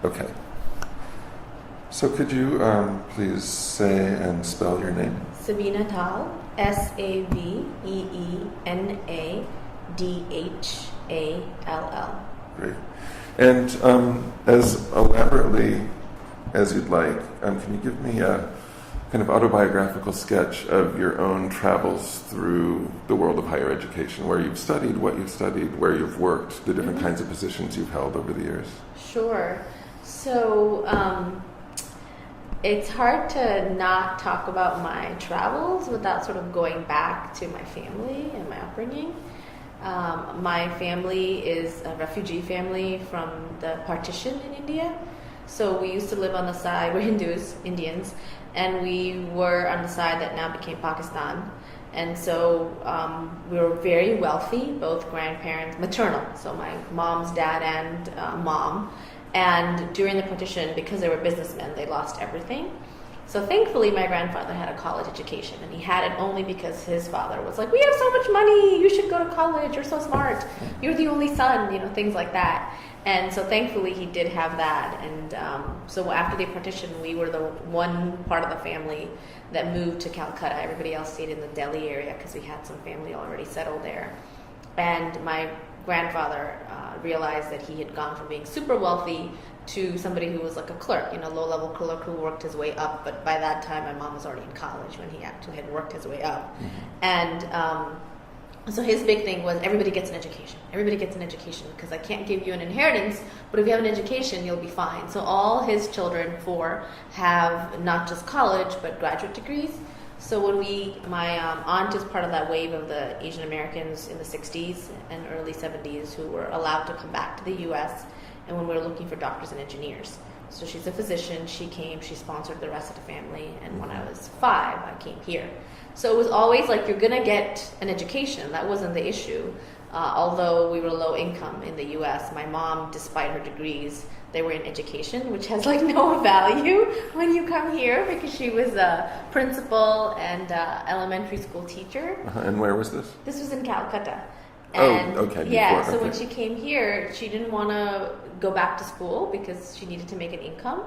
Okay. So could you please say and spell your name? Saveena Dhall, Saveena Dhall. Great. And as elaborately as you'd like, can you give me a kind of autobiographical sketch of your own travels through the world of higher education, where you've studied, what you've studied, where you've worked, the different kinds of positions you've held over the years? Sure. So it's hard to not talk about my travels without sort of going back to my family and my upbringing. My family is a refugee family from the partition in India. So we used to live on the side, we're Hindus, Indians, and we were on the side that now became Pakistan. And so we were very wealthy, both grandparents, maternal, so my mom's dad and mom. And during the partition, because they were businessmen, they lost everything. So thankfully, my grandfather had a college education, and he had it only because his father was like, "We have so much money, you should go to college, you're so smart, you're the only son," things like that. And so thankfully, he did have that. And so after the partition, we were the one part of the family that moved to Calcutta. Everybody else stayed in the Delhi area because we had some family already settled there. And my grandfather realized that he had gone from being super wealthy to somebody who was like a clerk, low-level clerk who worked his way up. But by that time, my mom was already in college when he actually had worked his way up. Mm-hmm. And so his big thing was everybody gets an education. Everybody gets an education because I can't give you an inheritance, but if you have an education, you'll be fine. So all his children, 4, have not just college, but graduate degrees. So when my aunt is part of that wave of the Asian Americans in the 60s and early 70s who were allowed to come back to the U.S. and when we were looking for doctors and engineers. So she's a physician, she came, she sponsored the rest of the family, and when I was 5, I came here. So it was always like, you're going to get an education. That wasn't the issue. Although we were low income in the U.S., my mom, despite her degrees, they were in education, which has like no value when you come here because she was a principal and elementary school teacher. And where was this? This was in Calcutta. And okay. Yeah, so when she came here, she didn't want to go back to school because she needed to make an income.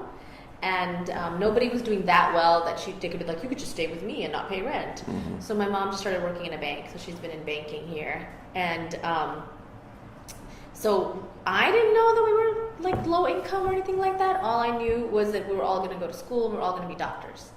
And nobody was doing that well that they could be like, you could just stay with me and not pay rent. Mm-hmm. So my mom just started working in a bank. So she's been in banking here. And so I didn't know that we were like low income or anything like that. All I knew was that we were all going to go to school and we were all going to be doctors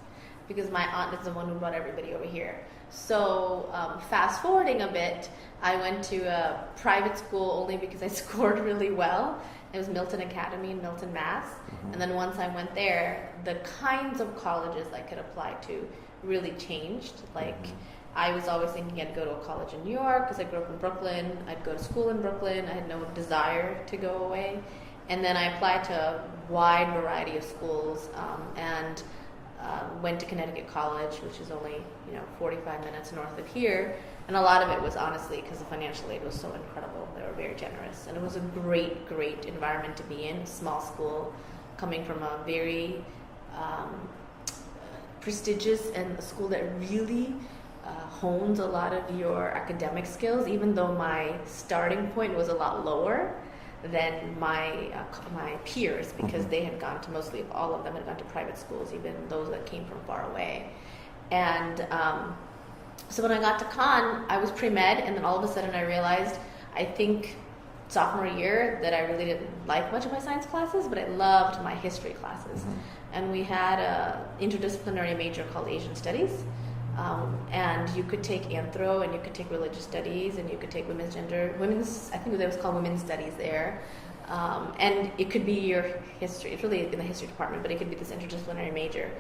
because my aunt is the one who brought everybody over here. So fast forwarding a bit, I went to a private school only because I scored really well. It was Milton Academy in Milton, Mass. Mm-hmm. And then once I went there, the kinds of colleges I could apply to really changed. Like, I was always thinking I'd go to a college in New York because I grew up in Brooklyn. I'd go to school in Brooklyn. I had no desire to go away. And then I applied to a wide variety of schools and went to Connecticut College, which is only 45 minutes north of here. And a lot of it was honestly because the financial aid was so incredible. They were very generous. And it was a great, great environment to be in. Small school, coming from a very prestigious and a school that really hones a lot of your academic skills, even though my starting point was a lot lower than my peers because they had gone to mostly all of them had gone to private schools, even those that came from far away. And so when I got to Khan, I was pre-med, and then all of a sudden I realized, I think sophomore year, that I really didn't like much of my science classes, but I loved my history classes. Mm-hmm. And we had an interdisciplinary major called Asian Studies. And you could take anthro, and you could take religious studies, and you could take women's, I think it was called women's studies there. And it could be your history, it's really in the history department, but it could be this interdisciplinary major.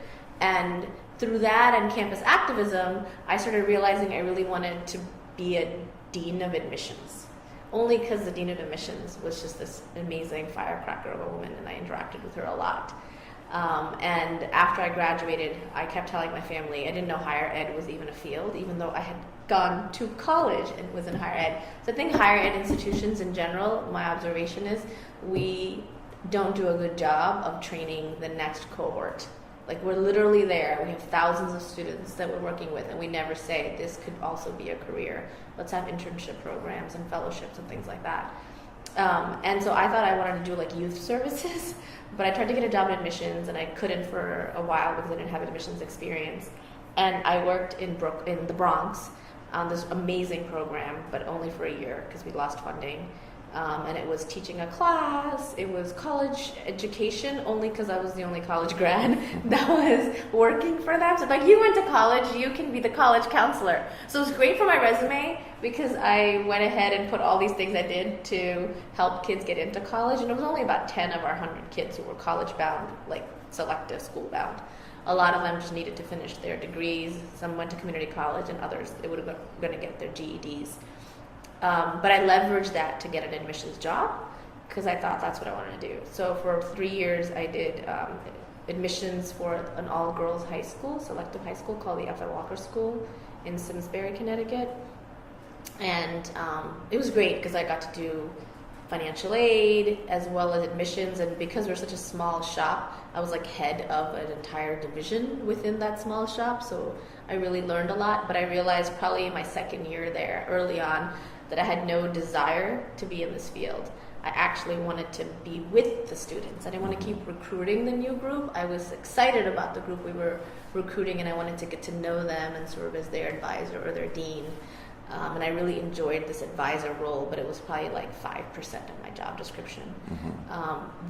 And through that and campus activism, I started realizing I really wanted to be a dean of admissions. Only because the dean of admissions was just this amazing firecracker of a woman, and I interacted with her a lot. And after I graduated, I kept telling my family I didn't know higher ed was even a field, even though I had gone to college and was in higher ed. So I think higher ed institutions in general, my observation is we don't do a good job of training the next cohort. Like, we're literally there. We have thousands of students that we're working with, and we never say this could also be a career. Let's have internship programs and fellowships and things like that. And so I thought I wanted to do like youth services, but I tried to get a job in admissions and I couldn't for a while because I didn't have admissions experience. And I worked in the Bronx on this amazing program, but only for a year because we lost funding. And it was teaching a class. It was college education, only because I was the only college grad that was working for them. So like, you went to college, you can be the college counselor. So it was great for my resume because I went ahead and put all these things I did to help kids get into college. And it was only about 10 of our 100 kids who were college bound, like selective school bound. A lot of them just needed to finish their degrees. Some went to community college, and others, they would have going to get their GEDs. But I leveraged that to get an admissions job because I thought that's what I wanted to do. So for 3 years, I did admissions for an all-girls high school, selective high school called the F.L. Walker School in Simsbury, Connecticut. And it was great because I got to do financial aid as well as admissions, and because we're such a small shop, I was like head of an entire division within that small shop, so I really learned a lot. But I realized probably in my second year there, early on, that I had no desire to be in this field. I actually wanted to be with the students. I didn't want to keep recruiting the new group. I was excited about the group we were recruiting, and I wanted to get to know them and serve as their advisor or their dean. And I really enjoyed this advisor role, but it was probably like 5% of my job description.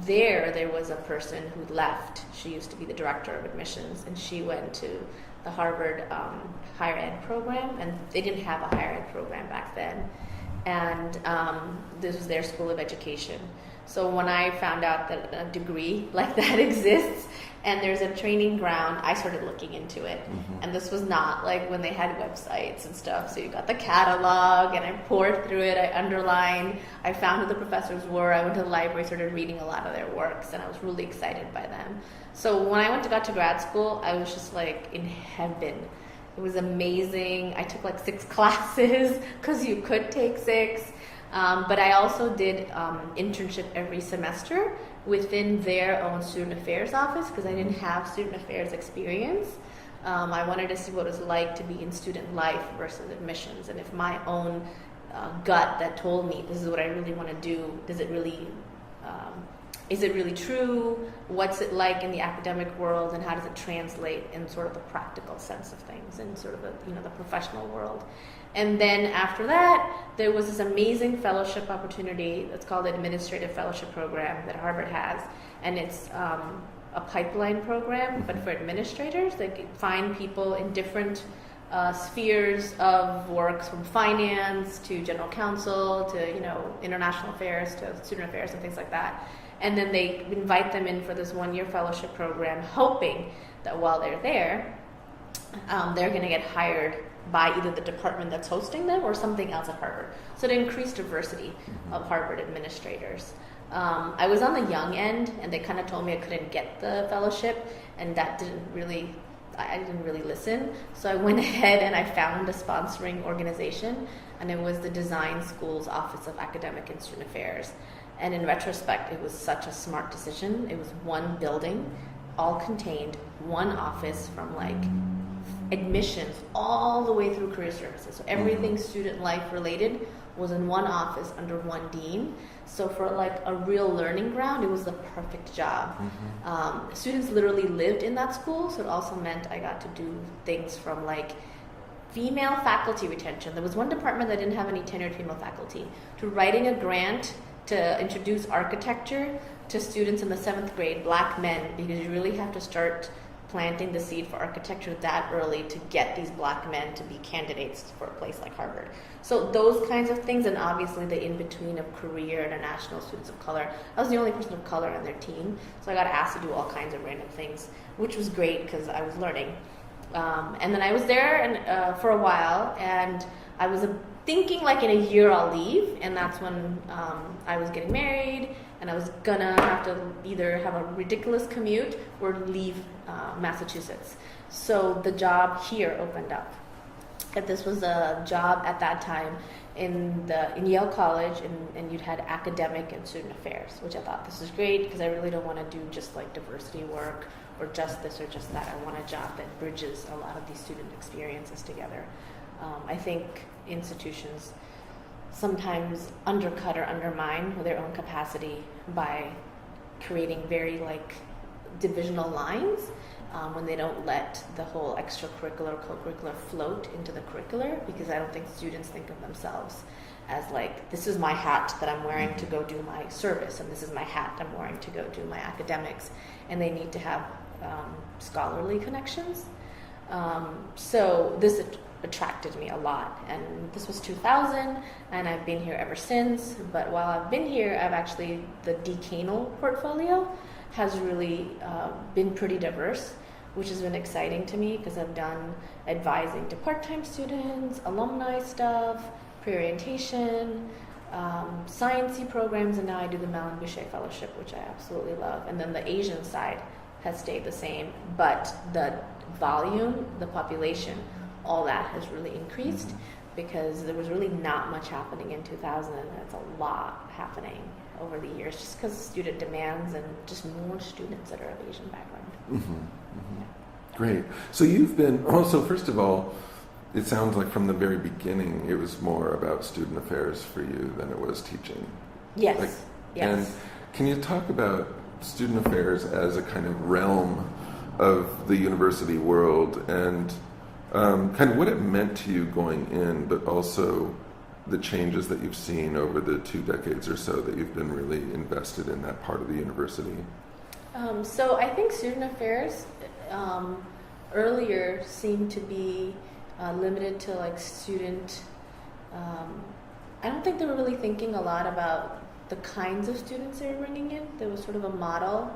There was a person who left. She used to be the director of admissions, and she went to the Harvard higher ed program, and they didn't have a higher ed program back then. And this was their school of education. So when I found out that a degree like that exists and there's a training ground, I started looking into it. And this was not like when they had websites and stuff. So you got the catalog, and I poured through it, I underlined, I found who the professors were, I went to the library, started reading a lot of their works, and I was really excited by them. So when I got to grad school, I was just like in heaven. It was amazing. I took like 6 classes because you could take 6. But I also did internship every semester within their own student affairs office because I didn't have student affairs experience. I wanted to see what it was like to be in student life versus admissions, and if my own gut that told me this is what I really want to do, does it really, is it really true? What's it like in the academic world, and how does it translate in sort of the practical sense of things in sort of the professional world? And then after that, there was this amazing fellowship opportunity that's called the Administrative Fellowship Program that Harvard has. And it's a pipeline program, but for administrators. They can find people in different spheres of works, from finance to general counsel to international affairs to student affairs and things like that. And then they invite them in for this 1-year fellowship program, hoping that while they're there, they're going to get hired by either the department that's hosting them or something else at Harvard. So to increase diversity of Harvard administrators. I was on the young end, and they kind of told me I couldn't get the fellowship, and that I didn't really listen. So I went ahead and I found a sponsoring organization, and it was the Design School's Office of Academic and Student Affairs. And in retrospect, it was such a smart decision. It was one building, all contained, one office, from like admissions all the way through career services. So everything student life related was in one office under one dean. So for like a real learning ground, it was the perfect job. Students literally lived in that school, so it also meant I got to do things from like female faculty retention. There was one department that didn't have any tenured female faculty, to writing a grant to introduce architecture to students in the 7th grade, black men, because you really have to start planting the seed for architecture that early to get these black men to be candidates for a place like Harvard. So those kinds of things, and obviously the in-between of career and international students of color. I was the only person of color on their team, so I got asked to do all kinds of random things, which was great because I was learning. And then I was there for a while, and I was thinking like in a year I'll leave, and that's when I was getting married, and I was gonna have to either have a ridiculous commute or leave Massachusetts. So the job here opened up. And this was a job at that time in Yale College, and you'd had academic and student affairs, which I thought this is great because I really don't want to do just like diversity work or just this or just that. I want a job that bridges a lot of these student experiences together. I think institutions sometimes undercut or undermine their own capacity by creating very like divisional lines when they don't let the whole extracurricular, co-curricular float into the curricular, because I don't think students think of themselves as like, this is my hat that I'm wearing to go do my service, and this is my hat I'm wearing to go do my academics, and they need to have scholarly connections. So this attracted me a lot, and this was 2000, and I've been here ever since. But while I've been here, I've actually, the decanal portfolio has really been pretty diverse, which has been exciting to me because I've done advising to part-time students, alumni stuff, pre-orientation, sciencey programs, and now I do the Malin Boucher Fellowship, which I absolutely love. And then the Asian side has stayed the same, but the volume, the population, all that has really increased because there was really not much happening in 2000, and it's a lot happening over the years just because student demands and just more students that are of Asian background. Yeah. Great. So you've been, so first of all, it sounds like from the very beginning it was more about student affairs for you than it was teaching. Yes. Yes. And can you talk about student affairs as a kind of realm of the university world and kind of what it meant to you going in, but also the changes that you've seen over the 2 decades or so that you've been really invested in that part of the university? So I think student affairs earlier seemed to be limited to like student. I don't think they were really thinking a lot about the kinds of students they were bringing in. There was sort of a model,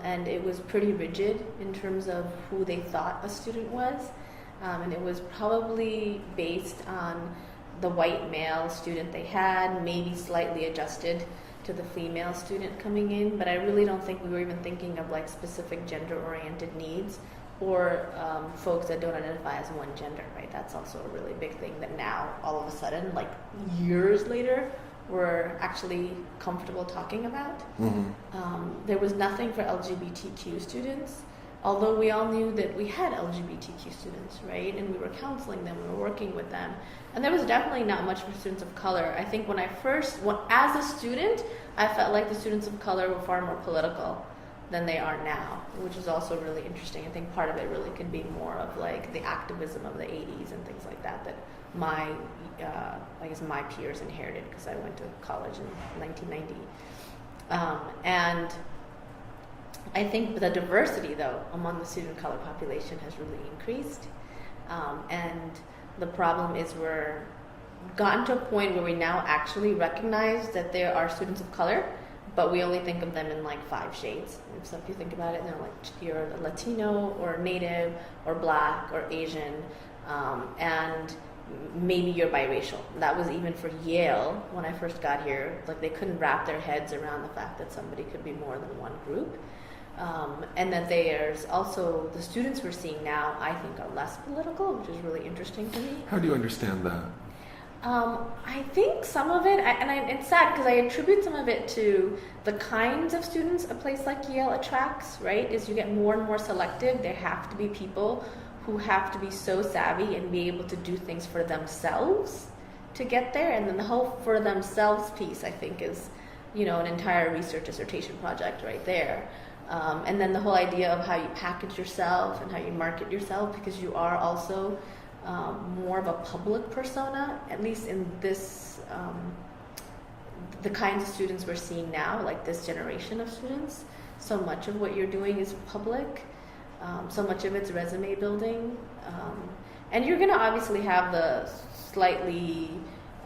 and it was pretty rigid in terms of who they thought a student was, and it was probably based on the white male student they had, maybe slightly adjusted to the female student coming in, but I really don't think we were even thinking of like specific gender-oriented needs or folks that don't identify as one gender, right? That's also a really big thing that now, all of a sudden, like years later, we're actually comfortable talking about. There was nothing for LGBTQ students, although we all knew that we had LGBTQ students, right? And we were counseling them, we were working with them. And there was definitely not much for students of color. I think when as a student, I felt like the students of color were far more political than they are now, which is also really interesting. I think part of it really could be more of like the activism of the 80s and things like that my peers inherited because I went to college in 1990. And I think the diversity, though, among the student of color population has really increased. And the problem is we're gotten to a point where we now actually recognize that there are students of color, but we only think of them in like 5 shades. And so if you think about it, they're like you're Latino or Native or Black or Asian, and maybe you're biracial. That was even for Yale when I first got here. Like they couldn't wrap their heads around the fact that somebody could be more than one group. And that there's also the students we're seeing now, I think, are less political, which is really interesting to me. How do you understand that? I think some of it, it's sad because I attribute some of it to the kinds of students a place like Yale attracts, right? As you get more and more selective, there have to be people who have to be so savvy and be able to do things for themselves to get there. And then the whole for themselves piece, I think, is, an entire research dissertation project right there. And then the whole idea of how you package yourself and how you market yourself, because you are also more of a public persona, at least in this, the kinds of students we're seeing now, like this generation of students. So much of what you're doing is public. So much of it's resume building. And you're going to obviously have the slightly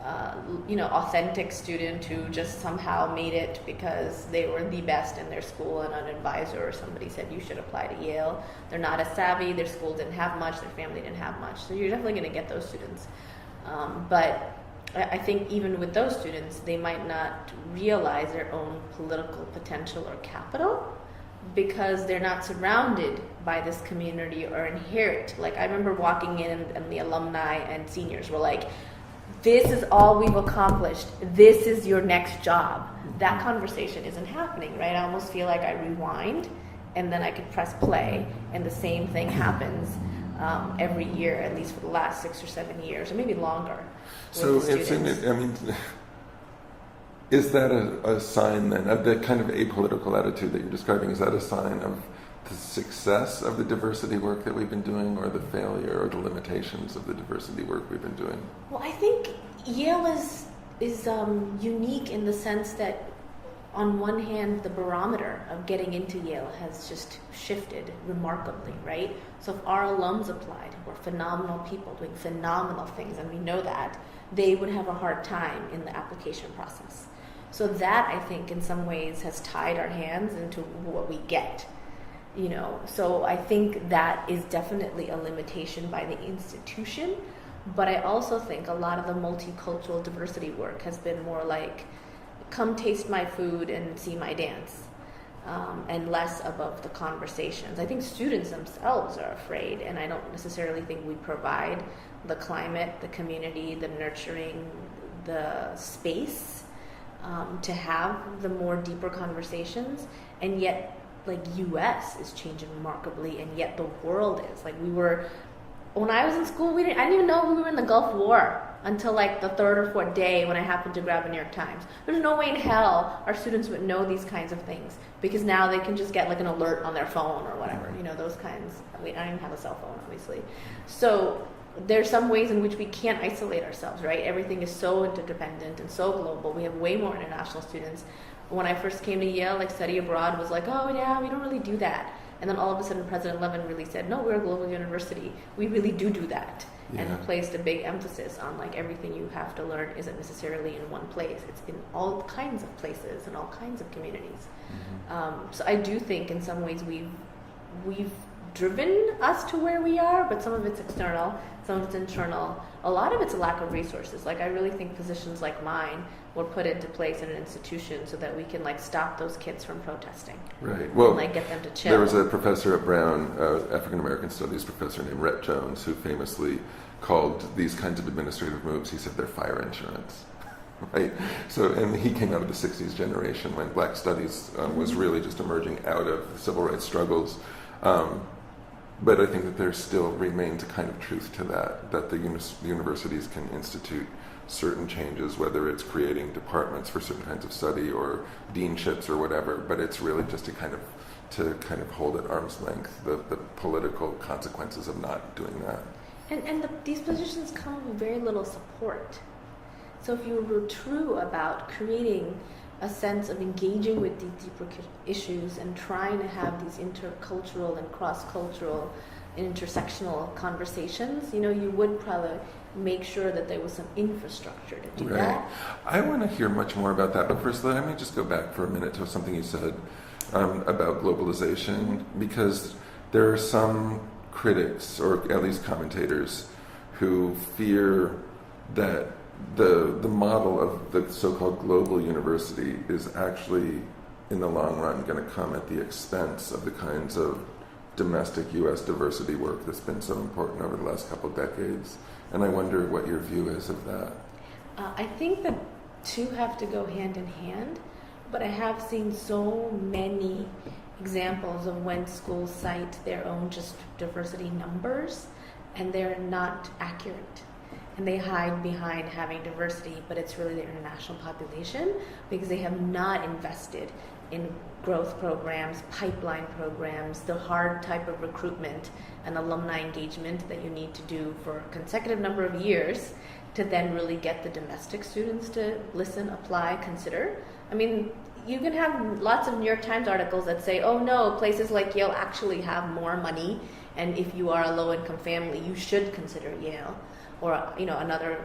authentic student who just somehow made it because they were the best in their school and an advisor or somebody said you should apply to Yale. They're not as savvy, their school didn't have much, their family didn't have much. So you're definitely going to get those students. But I think even with those students, they might not realize their own political potential or capital because they're not surrounded by this community or inherit. Like I remember walking in and the alumni and seniors were like, this is all we've accomplished. This is your next job. That conversation isn't happening, right? I almost feel like I rewind and then I could press play and the same thing happens. every year, at least for the last 6 or 7 years, or maybe longer. So with the it's, students. I mean, is that a sign then of the kind of apolitical attitude that you're describing? Is that a sign of the success of the diversity work that we've been doing, or the failure or the limitations of the diversity work we've been doing? Well, I think Yale is unique in the sense that, on one hand, the barometer of getting into Yale has just shifted remarkably, right? So if our alums applied, who are phenomenal people doing phenomenal things, and we know that, they would have a hard time in the application process. So that, I think, in some ways has tied our hands into what we get. So I think that is definitely a limitation by the institution, but I also think a lot of the multicultural diversity work has been more like, come taste my food and see my dance, and less above the conversations. I think students themselves are afraid, and I don't necessarily think we provide the climate, the community, the nurturing, the space to have the more deeper conversations, and yet US is changing remarkably, and yet the world is. When I was in school, I didn't even know we were in the Gulf War until the third or fourth day when I happened to grab a New York Times. There's no way in hell our students would know these kinds of things, because now they can just get an alert on their phone or whatever, those kinds. I don't even have a cell phone, obviously. So there's some ways in which we can't isolate ourselves, right? Everything is so interdependent and so global. We have way more international students. When I first came to Yale, study abroad was oh yeah, we don't really do that. And then all of a sudden President Levin really said, no, we're a global university. We really do that. Yeah. And placed a big emphasis on everything you have to learn isn't necessarily in one place. It's in all kinds of places and all kinds of communities. Mm-hmm. So I do think in some ways we've driven us to where we are, but some of it's external, some of it's internal. A lot of it's a lack of resources. I really think positions like mine were put into place in an institution so that we can stop those kids from protesting. Right. Well, and get them to chill. There was a professor at Brown, African American Studies professor named Rhett Jones, who famously called these kinds of administrative moves, he said, they're fire insurance. Right. So, and he came out of the '60s generation when Black Studies was really just emerging out of the civil rights struggles. But I think that there still remains a kind of truth to that the universities can institute certain changes, whether it's creating departments for certain kinds of study or deanships or whatever, but it's really just to kind of hold at arm's length the political consequences of not doing that. And these positions come with very little support. So if you were true about creating a sense of engaging with these deeper issues and trying to have these intercultural and cross-cultural and intersectional conversations, you would probably make sure that there was some infrastructure to do that. I want to hear much more about that, but first let me just go back for a minute to something you said about globalization, because there are some critics, or at least commentators, who fear that the model of the so-called global university is actually, in the long run, going to come at the expense of the kinds of domestic U.S. diversity work that's been so important over the last couple of decades. And I wonder what your view is of that. I think the two have to go hand in hand, but I have seen so many examples of when schools cite their own just diversity numbers, and they're not accurate. And they hide behind having diversity, but it's really the international population, because they have not invested in growth programs, pipeline programs, the hard type of recruitment and alumni engagement that you need to do for a consecutive number of years to then really get the domestic students to listen, apply, consider. I mean, you can have lots of New York Times articles that say, oh no, places like Yale actually have more money, and if you are a low-income family, you should consider Yale, or another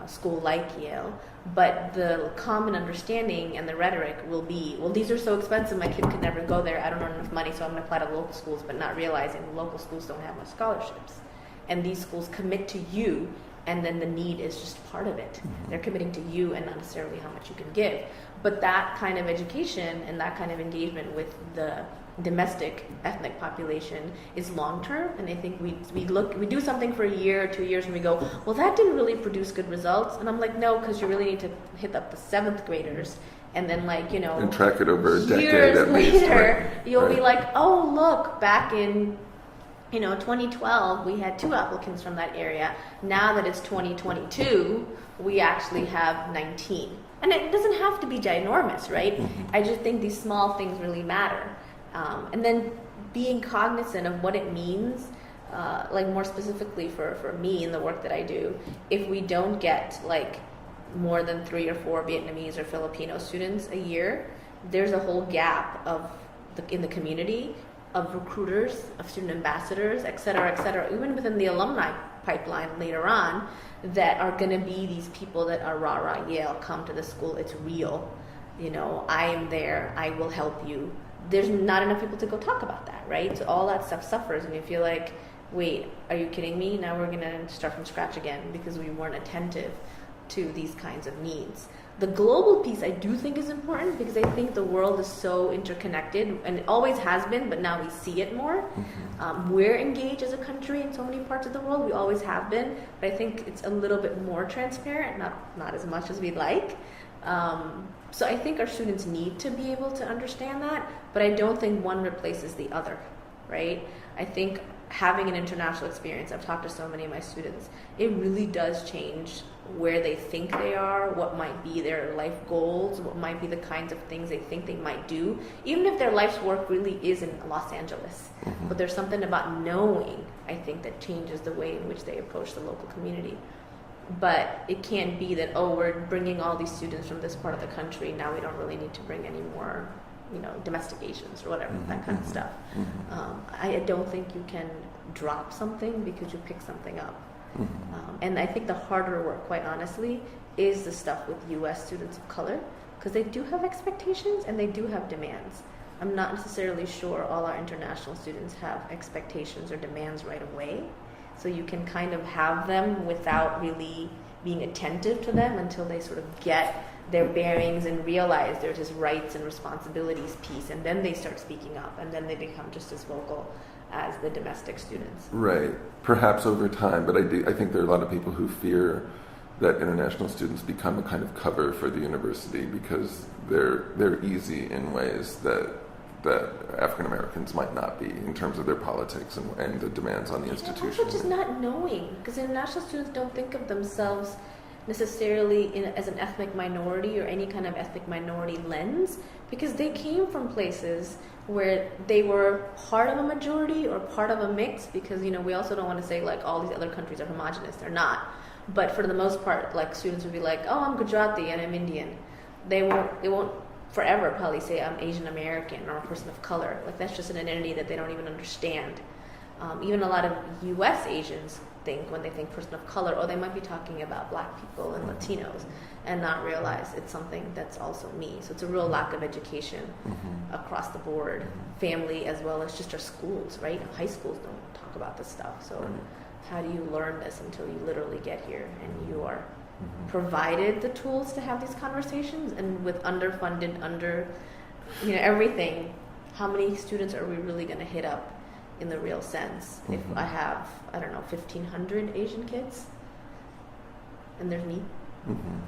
school like Yale. But the common understanding and the rhetoric will be, well, these are so expensive, my kid could never go there, I don't earn enough money, so I'm going to apply to local schools, but not realizing the local schools don't have much scholarships. And these schools commit to you, and then the need is just part of it. Mm-hmm. They're committing to you and not necessarily how much you can give. But that kind of education and that kind of engagement with the domestic ethnic population is long-term, and I think we do something for a year or 2 years and we go, well, that didn't really produce good results, and I'm like, no, because you really need to hit up the 7th graders, and then and track it over a decade years at least. Later, you'll be like, oh, look, back in 2012, we had 2 applicants from that area. Now that it's 2022, we actually have 19. And it doesn't have to be ginormous, right? I just think these small things really matter. And then being cognizant of what it means, like more specifically for me in the work that I do, if we don't get like more than 3 or 4 Vietnamese or Filipino students a year, there's a whole gap in the community of recruiters, of student ambassadors, et cetera, even within the alumni pipeline later on, that are going to be these people that are rah Yale, come to the school, it's real, I am there, I will help you. There's not enough people to go talk about that, right? So all that stuff suffers, and you feel like, wait, are you kidding me? Now we're going to start from scratch again because we weren't attentive to these kinds of needs. The global piece I do think is important because I think the world is so interconnected, and it always has been, but now we see it more. We're engaged as a country in so many parts of the world. We always have been, but I think it's a little bit more transparent, not as much as we'd like. So I think our students need to be able to understand that, but I don't think one replaces the other, right? I think having an international experience, I've talked to so many of my students, it really does change where they think they are, what might be their life goals, what might be the kinds of things they think they might do, even if their life's work really is in Los Angeles. But there's something about knowing, I think, that changes the way in which they approach the local community. But it can't be that, we're bringing all these students from this part of the country, now we don't really need to bring any more domestic Asians or whatever, that kind of stuff. I don't think you can drop something because you pick something up. And I think the harder work, quite honestly, is the stuff with U.S. students of color, because they do have expectations and they do have demands. I'm not necessarily sure all our international students have expectations or demands right away. So you can kind of have them without really being attentive to them until they sort of get their bearings and realize there's this rights and responsibilities piece, and then they start speaking up, and then they become just as vocal as the domestic students. Right. Perhaps over time, but I think there are a lot of people who fear that international students become a kind of cover for the university because they're easy in ways that African Americans might not be in terms of their politics and the demands on the institution. Also just not knowing, because international students don't think of themselves necessarily as an ethnic minority or any kind of ethnic minority lens, because they came from places where they were part of a majority or part of a mix, because we also don't want to say like all these other countries are homogenous. They're not. But for the most part, like students would be like, I'm Gujarati and I'm Indian. They won't forever probably say I'm Asian American or a person of color. Like that's just an identity that they don't even understand. Even a lot of U.S. Asians think, when they think person of color, they might be talking about Black people and Latinos, and not realize it's something that's also me. So it's a real lack of education across the board, family as well as just our schools, right? High schools don't talk about this stuff. So how do you learn this until you literally get here and you are provided the tools to have these conversations? And with underfunded, everything, how many students are we really going to hit up in the real sense? If I have, 1,500 Asian kids, and there's me,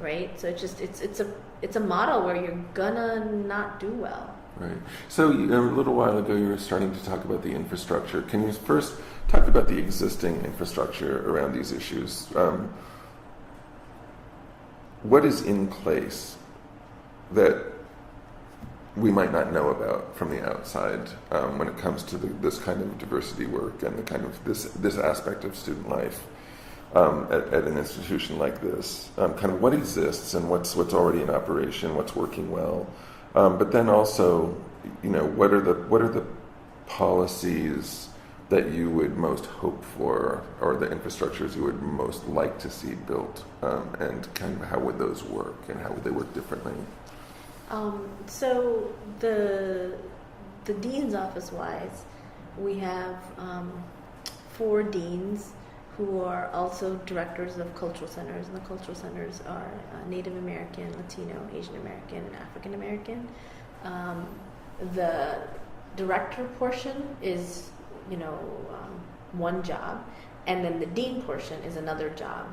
right? So it's a model where you're gonna not do well. Right. So a little while ago, you were starting to talk about the infrastructure. Can you first talk about the existing infrastructure around these issues? What is in place that we might not know about from the outside when it comes to this kind of diversity work and the kind of this aspect of student life at an institution like this? Kind of what exists and what's already in operation, what's working well, but then also, what are the policies that you would most hope for, or the infrastructures you would most like to see built, and kind of how would those work and how would they work differently? So the dean's office wise, we have 4 deans who are also directors of cultural centers, and the cultural centers are Native American, Latino, Asian American, and African American. The director portion is one job, and then the dean portion is another job.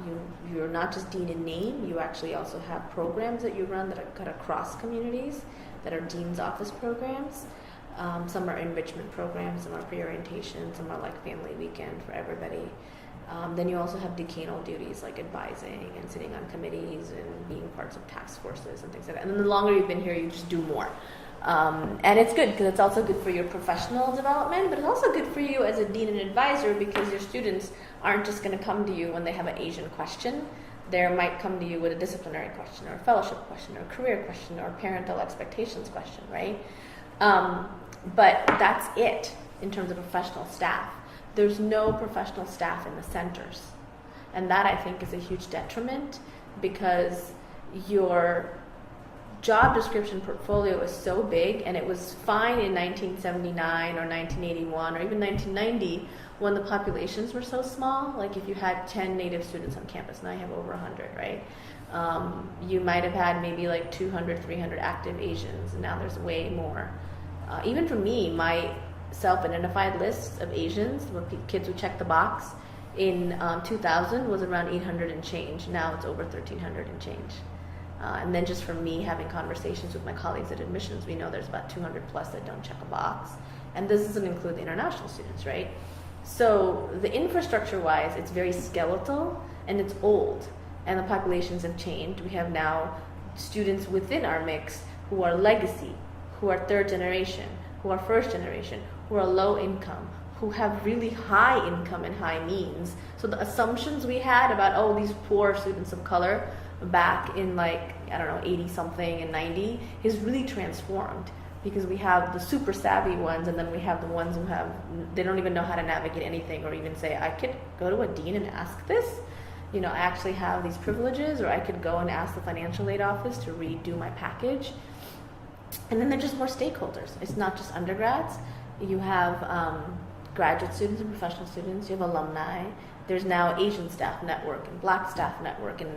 You're not just dean in name, you actually also have programs that you run that are cut across communities that are dean's office programs. Some are enrichment programs, some are pre-orientation, some are like family weekend for everybody. Then you also have decanal duties like advising and sitting on committees and being parts of task forces and things like that. And then the longer you've been here, you just do more. And it's good because it's also good for your professional development, but it's also good for you as a dean and advisor because your students aren't just going to come to you when they have an Asian question. They might come to you with a disciplinary question or a fellowship question or a career question or a parental expectations question, right? But that's it in terms of professional staff. There's no professional staff in the centers. And that, I think, is a huge detriment because your job description portfolio is so big, and it was fine in 1979 or 1981 or even 1990 when the populations were so small. Like if you had 10 Native students on campus, now you have over 100, right? You might have had maybe like 200, 300 active Asians, and now there's way more. Even for me, my self-identified list of Asians, where kids would check the box, in 2000 was around 800 and change. Now it's over 1,300 and change. And then just from me having conversations with my colleagues at admissions, we know there's about 200 plus that don't check a box. And this doesn't include the international students, right? So the infrastructure-wise, it's very skeletal and it's old. And the populations have changed. We have now students within our mix who are legacy, who are third generation, who are first generation, who are low income, who have really high income and high means. So the assumptions we had about, oh, these poor students of color back in like, I don't know, 80 something and 90 is really transformed because we have the super savvy ones and then we have the ones who have, they don't even know how to navigate anything or even say, I could go to a dean and ask this. You know, I actually have these privileges, or I could go and ask the financial aid office to redo my package. And then they're just more stakeholders. It's not just undergrads. You have graduate students and professional students. You have alumni. There's now Asian staff network and Black staff network, and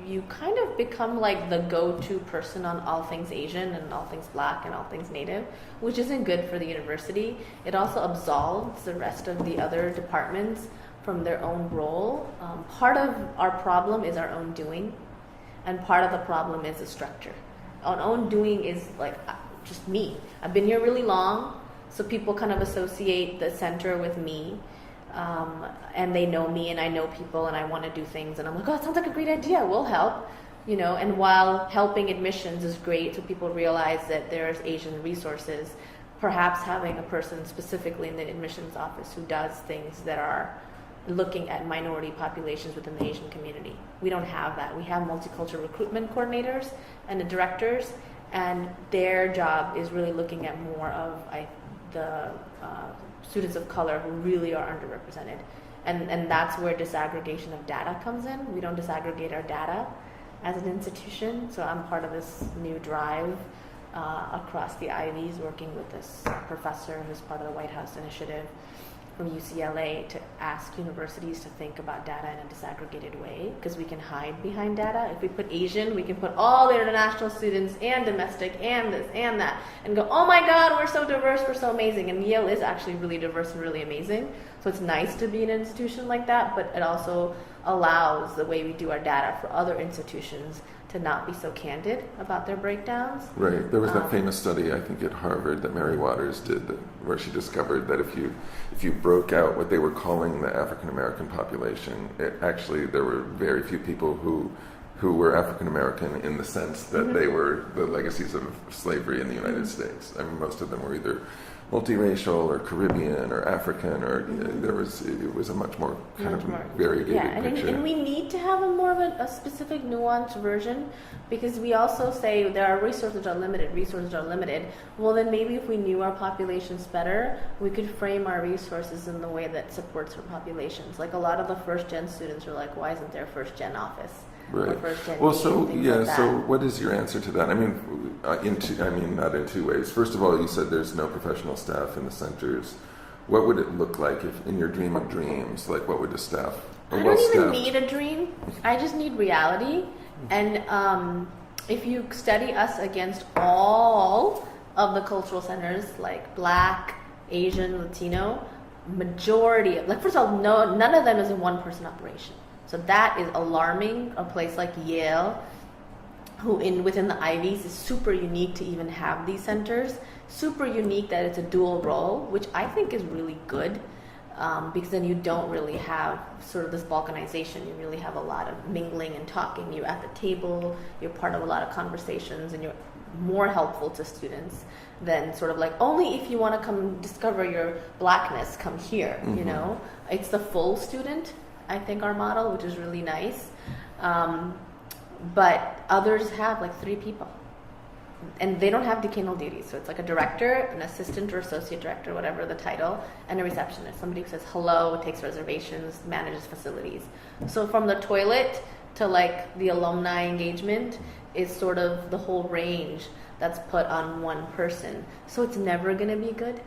you kind of become like the go-to person on all things Asian and all things Black and all things Native, which isn't good for the university. It also absolves the rest of the other departments from their own role. Part of our problem is our own doing, and part of the problem is the structure. Our own doing is like just me. I've been here really long, so people kind of associate the center with me, and they know me and I know people and I want to do things and I'm like, oh, it sounds like a great idea, we'll help, you know. And while helping admissions is great so people realize that there's Asian resources, perhaps having a person specifically in the admissions office who does things that are looking at minority populations within the Asian community. We don't have that. We have multicultural recruitment coordinators and the directors, and their job is really looking at more of the students of color who really are underrepresented. And that's where disaggregation of data comes in. We don't disaggregate our data as an institution, so I'm part of this new drive across the Ivies, working with this professor who's part of the White House initiative from UCLA to ask universities to think about data in a disaggregated way, because we can hide behind data. If we put Asian, we can put all the international students and domestic and this and that and go, oh my God, we're so diverse, we're so amazing. And Yale is actually really diverse and really amazing. So it's nice to be in an institution like that, but it also allows the way we do our data for other institutions to not be so candid about their breakdowns. Right. There was that famous study, I think, at Harvard that Mary Waters did, where she discovered that if you broke out what they were calling the African American population, there were very few people who were African American in the sense that they were the legacies of slavery in the United States. I mean, most of them were either multiracial or Caribbean or African, or it was a much more kind of variegated picture. And we need to have more of a specific nuanced version, because we also say there are resources are limited. Well, then maybe if we knew our populations better, we could frame our resources in the way that supports our populations. Like a lot of the first gen students are like, why isn't there a first gen office? Right. Well, so what is your answer to that? I mean, not in two ways. First of all, you said there's no professional staff in the centers. What would it look like if, in your dream of dreams, like what would the staff? I don't even need a dream. I just need reality. And if you study us against all of the cultural centers, like Black, Asian, Latino, majority of, like, first of all, none of them is a one-person operation. So that is alarming. A place like Yale, within the Ivies is super unique to even have these centers. Super unique that it's a dual role, which I think is really good, because then you don't really have sort of this balkanization. You really have a lot of mingling and talking. You're at the table, you're part of a lot of conversations, and you're more helpful to students than sort of like, only if you want to come discover your blackness, come here, you know? It's the full student, I think, our model, which is really nice. But others have like 3 people, and they don't have decanal duties. So it's like a director, an assistant or associate director, whatever the title, and a receptionist. Somebody who says hello, takes reservations, manages facilities. So from the toilet to like the alumni engagement is sort of the whole range that's put on one person. So it's never going to be good.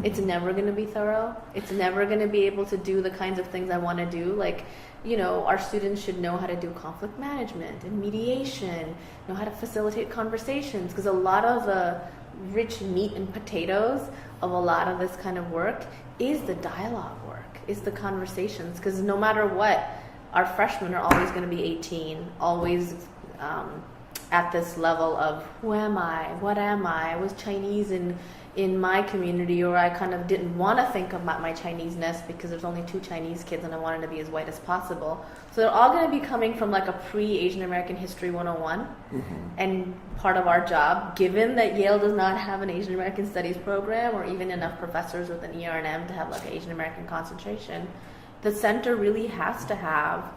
It's never going to be thorough. It's never going to be able to do the kinds of things I want to do. Like, you know, our students should know how to do conflict management and mediation, know how to facilitate conversations, because a lot of the rich meat and potatoes of a lot of this kind of work is the dialogue work, is the conversations, because no matter what, our freshmen are always going to be 18, always at this level of who am I, what am I was Chinese in my community, or I kind of didn't want to think about my Chineseness because there's only 2 Chinese kids and I wanted to be as white as possible. So they're all going to be coming from like a pre-Asian American History 101. And part of our job, given that Yale does not have an Asian American Studies program or even enough professors with an ER&M to have like an Asian American concentration, the center really has to have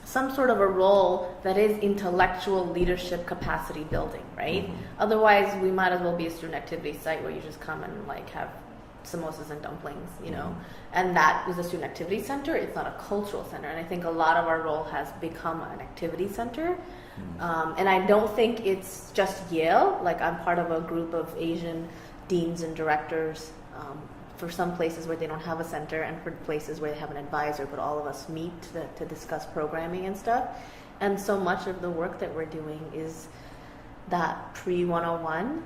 some sort of a role that is intellectual leadership capacity building, right? Otherwise, we might as well be a student activity site where you just come and like have samosas and dumplings, you know? And that is a student activity center. It's not a cultural center. And I think a lot of our role has become an activity center. And I don't think it's just Yale. Like, I'm part of a group of Asian deans and directors for some places where they don't have a center, and for places where they have an advisor, but all of us meet to discuss programming and stuff. And so much of the work that we're doing is that pre-101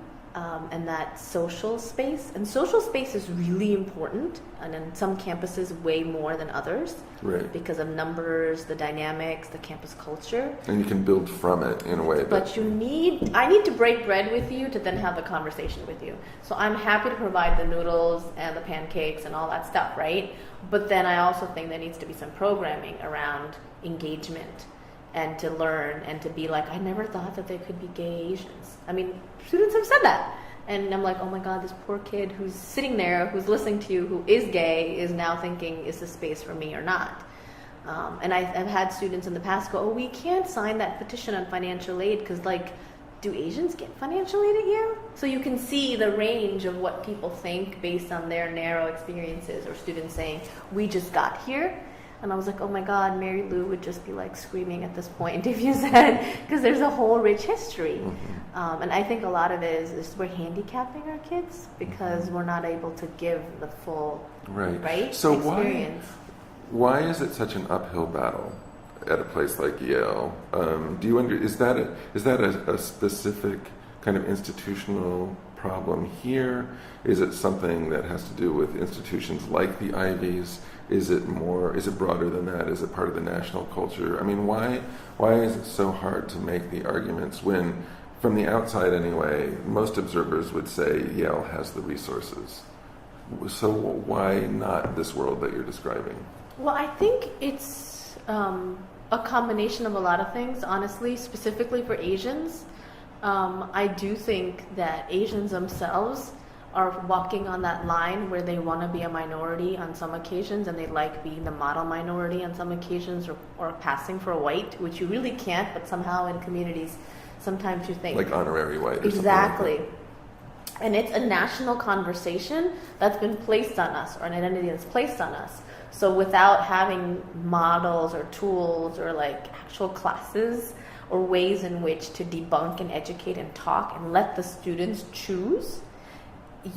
and that social space. And social space is really important, and in some campuses way more than others, right? Because of numbers, the dynamics, the campus culture. And you can build from it in a way. But I need to break bread with you to then have the conversation with you. So I'm happy to provide the noodles and the pancakes and all that stuff, right? But then I also think there needs to be some programming around engagement and to learn and to be like, I never thought that there could be gay Asians. I mean, students have said that. And I'm like, oh my God, this poor kid who's sitting there, who's listening to you, who is gay, is now thinking, is this space for me or not? And I've had students in the past go, oh, we can't sign that petition on financial aid because, like, do Asians get financial aid at Yale? So you can see the range of what people think based on their narrow experiences, or students saying, we just got here. And I was like, oh my God, Mary Lou would just be like screaming at this point if you said, because there's a whole rich history. And I think a lot of it is we're handicapping our kids because we're not able to give the full right so experience. Why is it such an uphill battle at a place like Yale? Is that a specific kind of institutional problem here? Is it something that has to do with institutions like the Ivies? Is it broader than that? Is it part of the national culture? I mean, why is it so hard to make the arguments when, from the outside anyway, most observers would say Yale has the resources? So why not this world that you're describing? Well, I think it's a combination of a lot of things, honestly, specifically for Asians. I do think that Asians themselves are walking on that line where they want to be a minority on some occasions, and they like being the model minority on some occasions, or passing for a white, which you really can't, but somehow in communities sometimes you think. Like honorary white. Exactly. Like and it's a national conversation that's been placed on us, or an identity that's placed on us. So without having models or tools or like actual classes or ways in which to debunk and educate and talk and let the students choose,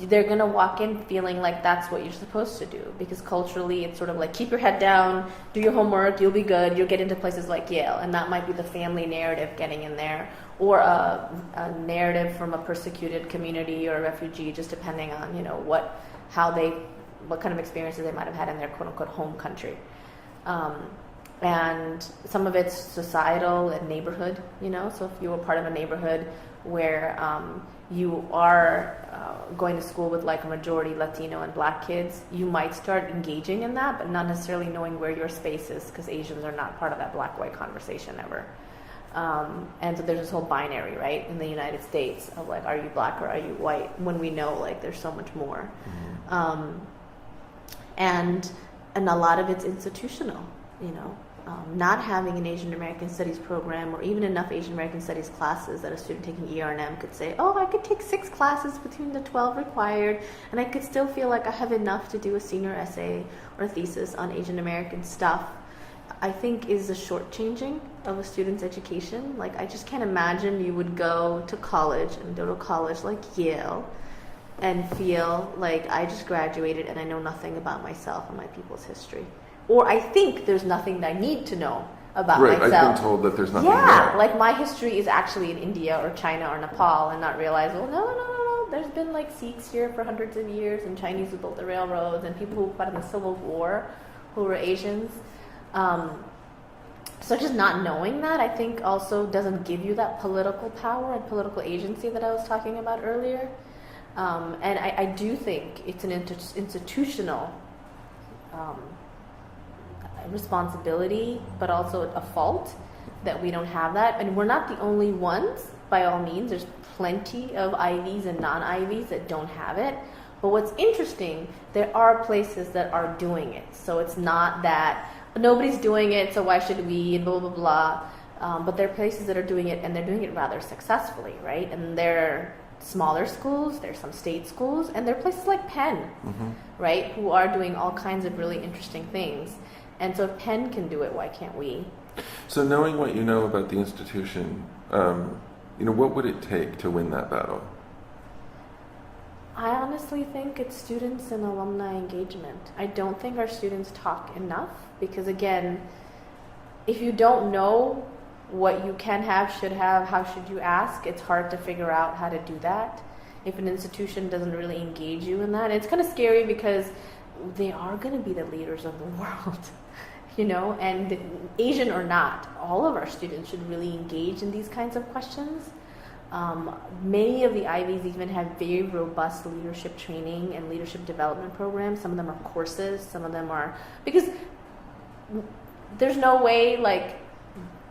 they're going to walk in feeling like that's what you're supposed to do, because culturally it's sort of like, keep your head down, do your homework, you'll be good, you'll get into places like Yale. And that might be the family narrative getting in there, or a narrative from a persecuted community or a refugee, just depending on, you know, what kind of experiences they might have had in their quote unquote home country. and some of it's societal and neighborhood, so if you were part of a neighborhood where you are going to school with like a majority Latino and Black kids, you might start engaging in that, but not necessarily knowing where your space is, because Asians are not part of that Black-white conversation ever. And so there's this whole binary, right, in the United States of like, are you Black or are you white, when we know like there's so much more. And a lot of it's institutional, not having an Asian American Studies program, or even enough Asian American Studies classes that a student taking ER&M could say, oh, I could take 6 classes between the 12 required, and I could still feel like I have enough to do a senior essay or a thesis on Asian American stuff, I think is a shortchanging of a student's education. Like, I just can't imagine you would go to college like Yale and feel like I just graduated and I know nothing about myself and my people's history. Or I think there's nothing that I need to know about myself. Right, I've been told that there's nothing there. Like my history is actually in India or China or Nepal, and not realize, well, no. There's been like Sikhs here for hundreds of years, and Chinese who built the railroads, and people who fought in the Civil War who were Asians. So just not knowing that, I think, also doesn't give you that political power and political agency that I was talking about earlier. And I do think it's an institutional responsibility, but also a fault that we don't have that. And we're not the only ones, by all means. There's plenty of Ivies and non-Ivies that don't have it. But what's interesting, there are places that are doing it. So it's not that nobody's doing it, so why should we, and blah, blah, blah. But there are places that are doing it, and they're doing it rather successfully, right? And they're smaller schools, there's some state schools, and there are places like Penn, right, who are doing all kinds of really interesting things. And so if Penn can do it, why can't we? So knowing what you know about the institution, what would it take to win that battle? I honestly think it's students and alumni engagement. I don't think our students talk enough, because again, if you don't know what you can have, should have, how should you ask, it's hard to figure out how to do that. If an institution doesn't really engage you in that, it's kind of scary, because they are going to be the leaders of the world, and Asian or not, all of our students should really engage in these kinds of questions. Many of the Ivies even have very robust leadership training and leadership development programs. Some of them are courses, some of them are, because there's no way like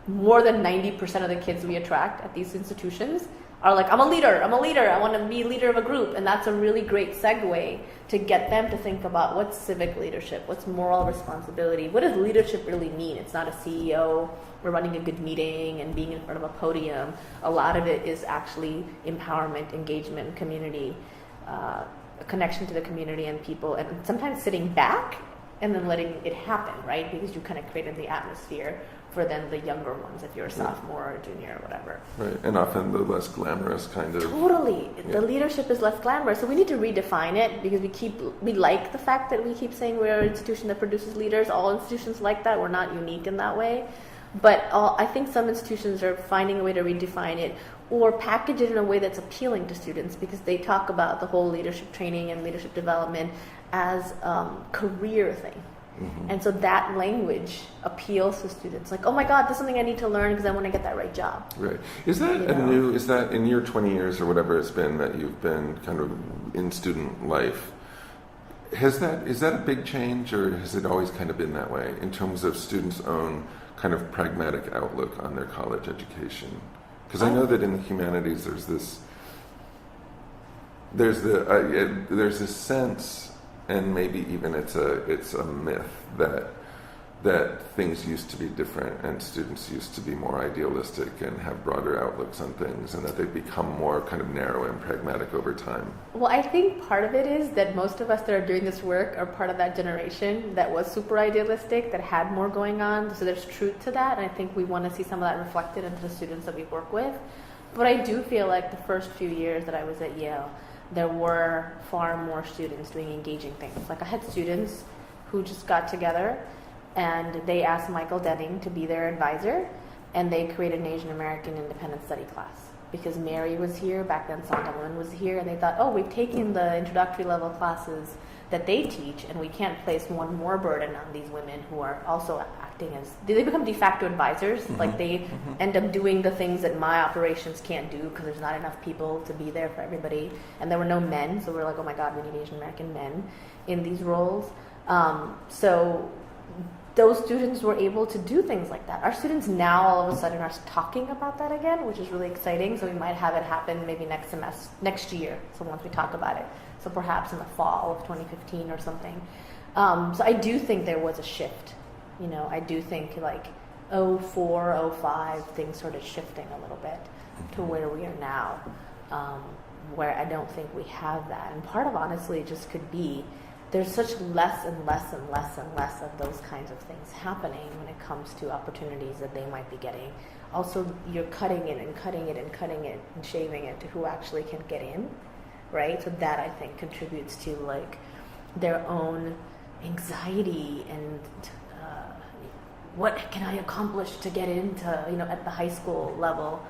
more than 90% of the kids we attract at these institutions are like, I'm a leader, I want to be leader of a group. And that's a really great segue to get them to think about what's civic leadership, what's moral responsibility, what does leadership really mean? It's not a CEO or running a good meeting and being in front of a podium. A lot of it is actually empowerment, engagement, community, a connection to the community and people, and sometimes sitting back and then letting it happen, right? Because you kind of created the atmosphere for then the younger ones, if you're a sophomore or a junior or whatever. Right, and often the less glamorous kind of... Totally. Yeah. The leadership is less glamorous, so we need to redefine it, because we like the fact that we keep saying we're an institution that produces leaders. All institutions like that. We're not unique in that way. But I think some institutions are finding a way to redefine it or package it in a way that's appealing to students, because they talk about the whole leadership training and leadership development as a career thing. And so that language appeals to students. Like, oh my God, this is something I need to learn because I want to get that right job. Right. Is that is that in your 20 years or whatever it's been that you've been kind of in student life, is that a big change, or has it always kind of been that way in terms of students' own kind of pragmatic outlook on their college education? Because I know that in the humanities there's this sense, and maybe even it's a myth that things used to be different and students used to be more idealistic and have broader outlooks on things, and that they've become more kind of narrow and pragmatic over time. Well, I think part of it is that most of us that are doing this work are part of that generation that was super idealistic, that had more going on, so there's truth to that, and I think we want to see some of that reflected into the students that we work with. But I do feel like the first few years that I was at Yale, there were far more students doing engaging things. Like I had students who just got together and they asked Michael Denning to be their advisor, and they created an Asian American independent study class. Because Mary was here, back then Sandaman was here, and they thought, oh, we've taken the introductory level classes that they teach, and we can't place one more burden on these women who are also acting as, they become de facto advisors. Like they end up doing the things that my operations can't do because there's not enough people to be there for everybody. And there were no men, so we're like, oh my God, we need Asian American men in these roles. So those students were able to do things like that. Our students now all of a sudden are talking about that again, which is really exciting. So we might have it happen maybe next year. So once we talk about it, so perhaps in the fall of 2015 or something. So I do think there was a shift. You know, I do think like 04, 05, things started shifting a little bit to where we are now, where I don't think we have that. And part of honestly just could be there's such less and less and less and less of those kinds of things happening when it comes to opportunities that they might be getting. Also, you're cutting it and cutting it and cutting it and shaving it to who actually can get in, right? So that I think contributes to like their own anxiety and what can I accomplish to get into, you know, at the high school level.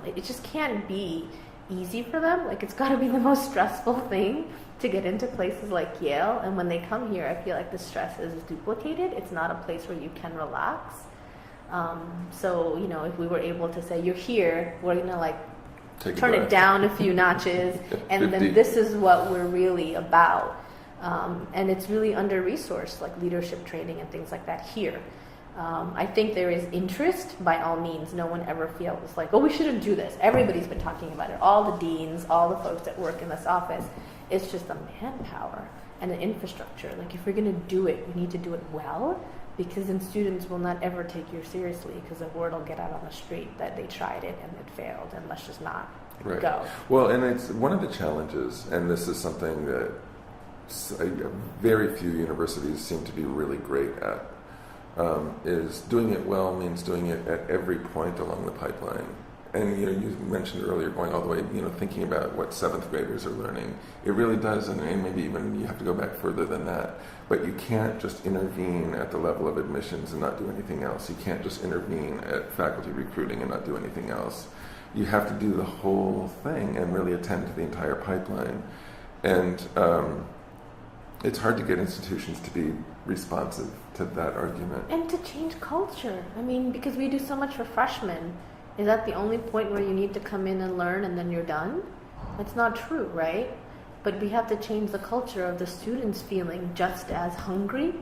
It just can't be easy for them. Like it's got to be the most stressful thing to get into places like Yale. And when they come here, I feel like the stress is duplicated. It's not a place where you can relax. So, you know, if we were able to say, you're here, we're going to like turn it down a few notches. And then this is what we're really about. And it's really under-resourced, like leadership training and things like that here. I think there is interest by all means. No one ever feels like, oh, we shouldn't do this. Everybody's been talking about it. All the deans, all the folks that work in this office. It's just the manpower and the infrastructure. Like if we're going to do it, we need to do it well, because then students will not ever take you seriously because the word will get out on the street that they tried it and it failed, and let's just not go. Well, and it's one of the challenges, and this is something that very few universities seem to be really great at, is doing it well means doing it at every point along the pipeline. And you know, you mentioned earlier going all the way, you know, thinking about what seventh graders are learning. It really does, and maybe even you have to go back further than that. But you can't just intervene at the level of admissions and not do anything else. You can't just intervene at faculty recruiting and not do anything else. You have to do the whole thing and really attend to the entire pipeline. And it's hard to get institutions to be responsive to that argument. And to change culture. I mean, because we do so much for freshmen. Is that the only point where you need to come in and learn and then you're done? That's not true, right? But we have to change the culture of the students feeling just as hungry.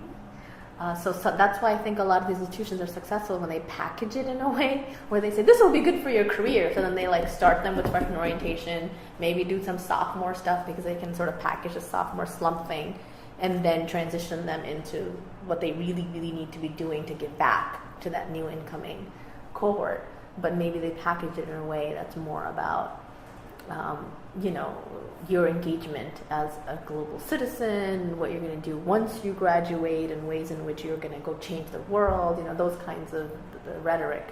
So that's why I think a lot of these institutions are successful when they package it in a way where they say, this will be good for your career. So then they like start them with freshman orientation, maybe do some sophomore stuff because they can sort of package a sophomore slump thing, and then transition them into what they really, really need to be doing to get back to that new incoming cohort. But maybe they package it in a way that's more about, you know, your engagement as a global citizen, what you're going to do once you graduate, and ways in which you're going to go change the world. You know, those kinds of the rhetoric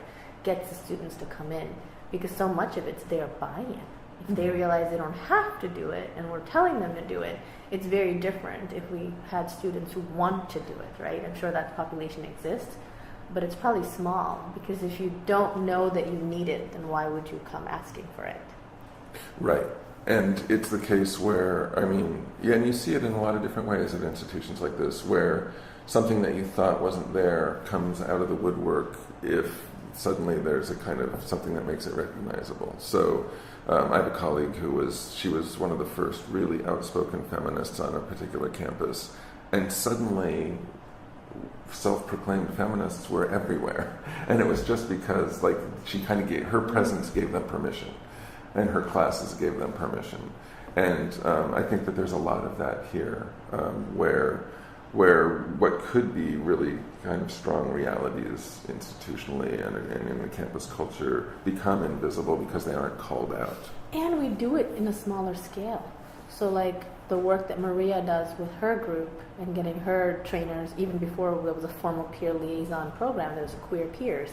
gets the students to come in, because so much of it's their buy-in. If they realize they don't have to do it and we're telling them to do it, it's very different if we had students who want to do it, right? I'm sure that population exists, but it's probably small, because if you don't know that you need it, then why would you come asking for it? Right. And it's the case where, I mean, yeah, and you see it in a lot of different ways at institutions like this, where something that you thought wasn't there comes out of the woodwork if suddenly there's a kind of something that makes it recognizable. So I have a colleague she was one of the first really outspoken feminists on a particular campus, and suddenly self-proclaimed feminists were everywhere. And it was just because like she kind of her presence gave them permission, and her classes gave them permission. And I think that there's a lot of that here, where what could be really kind of strong realities institutionally and in the campus culture become invisible because they aren't called out. And we do it in a smaller scale. So like the work that Maria does with her group and getting her trainers, even before there was a formal peer liaison program, there was queer peers,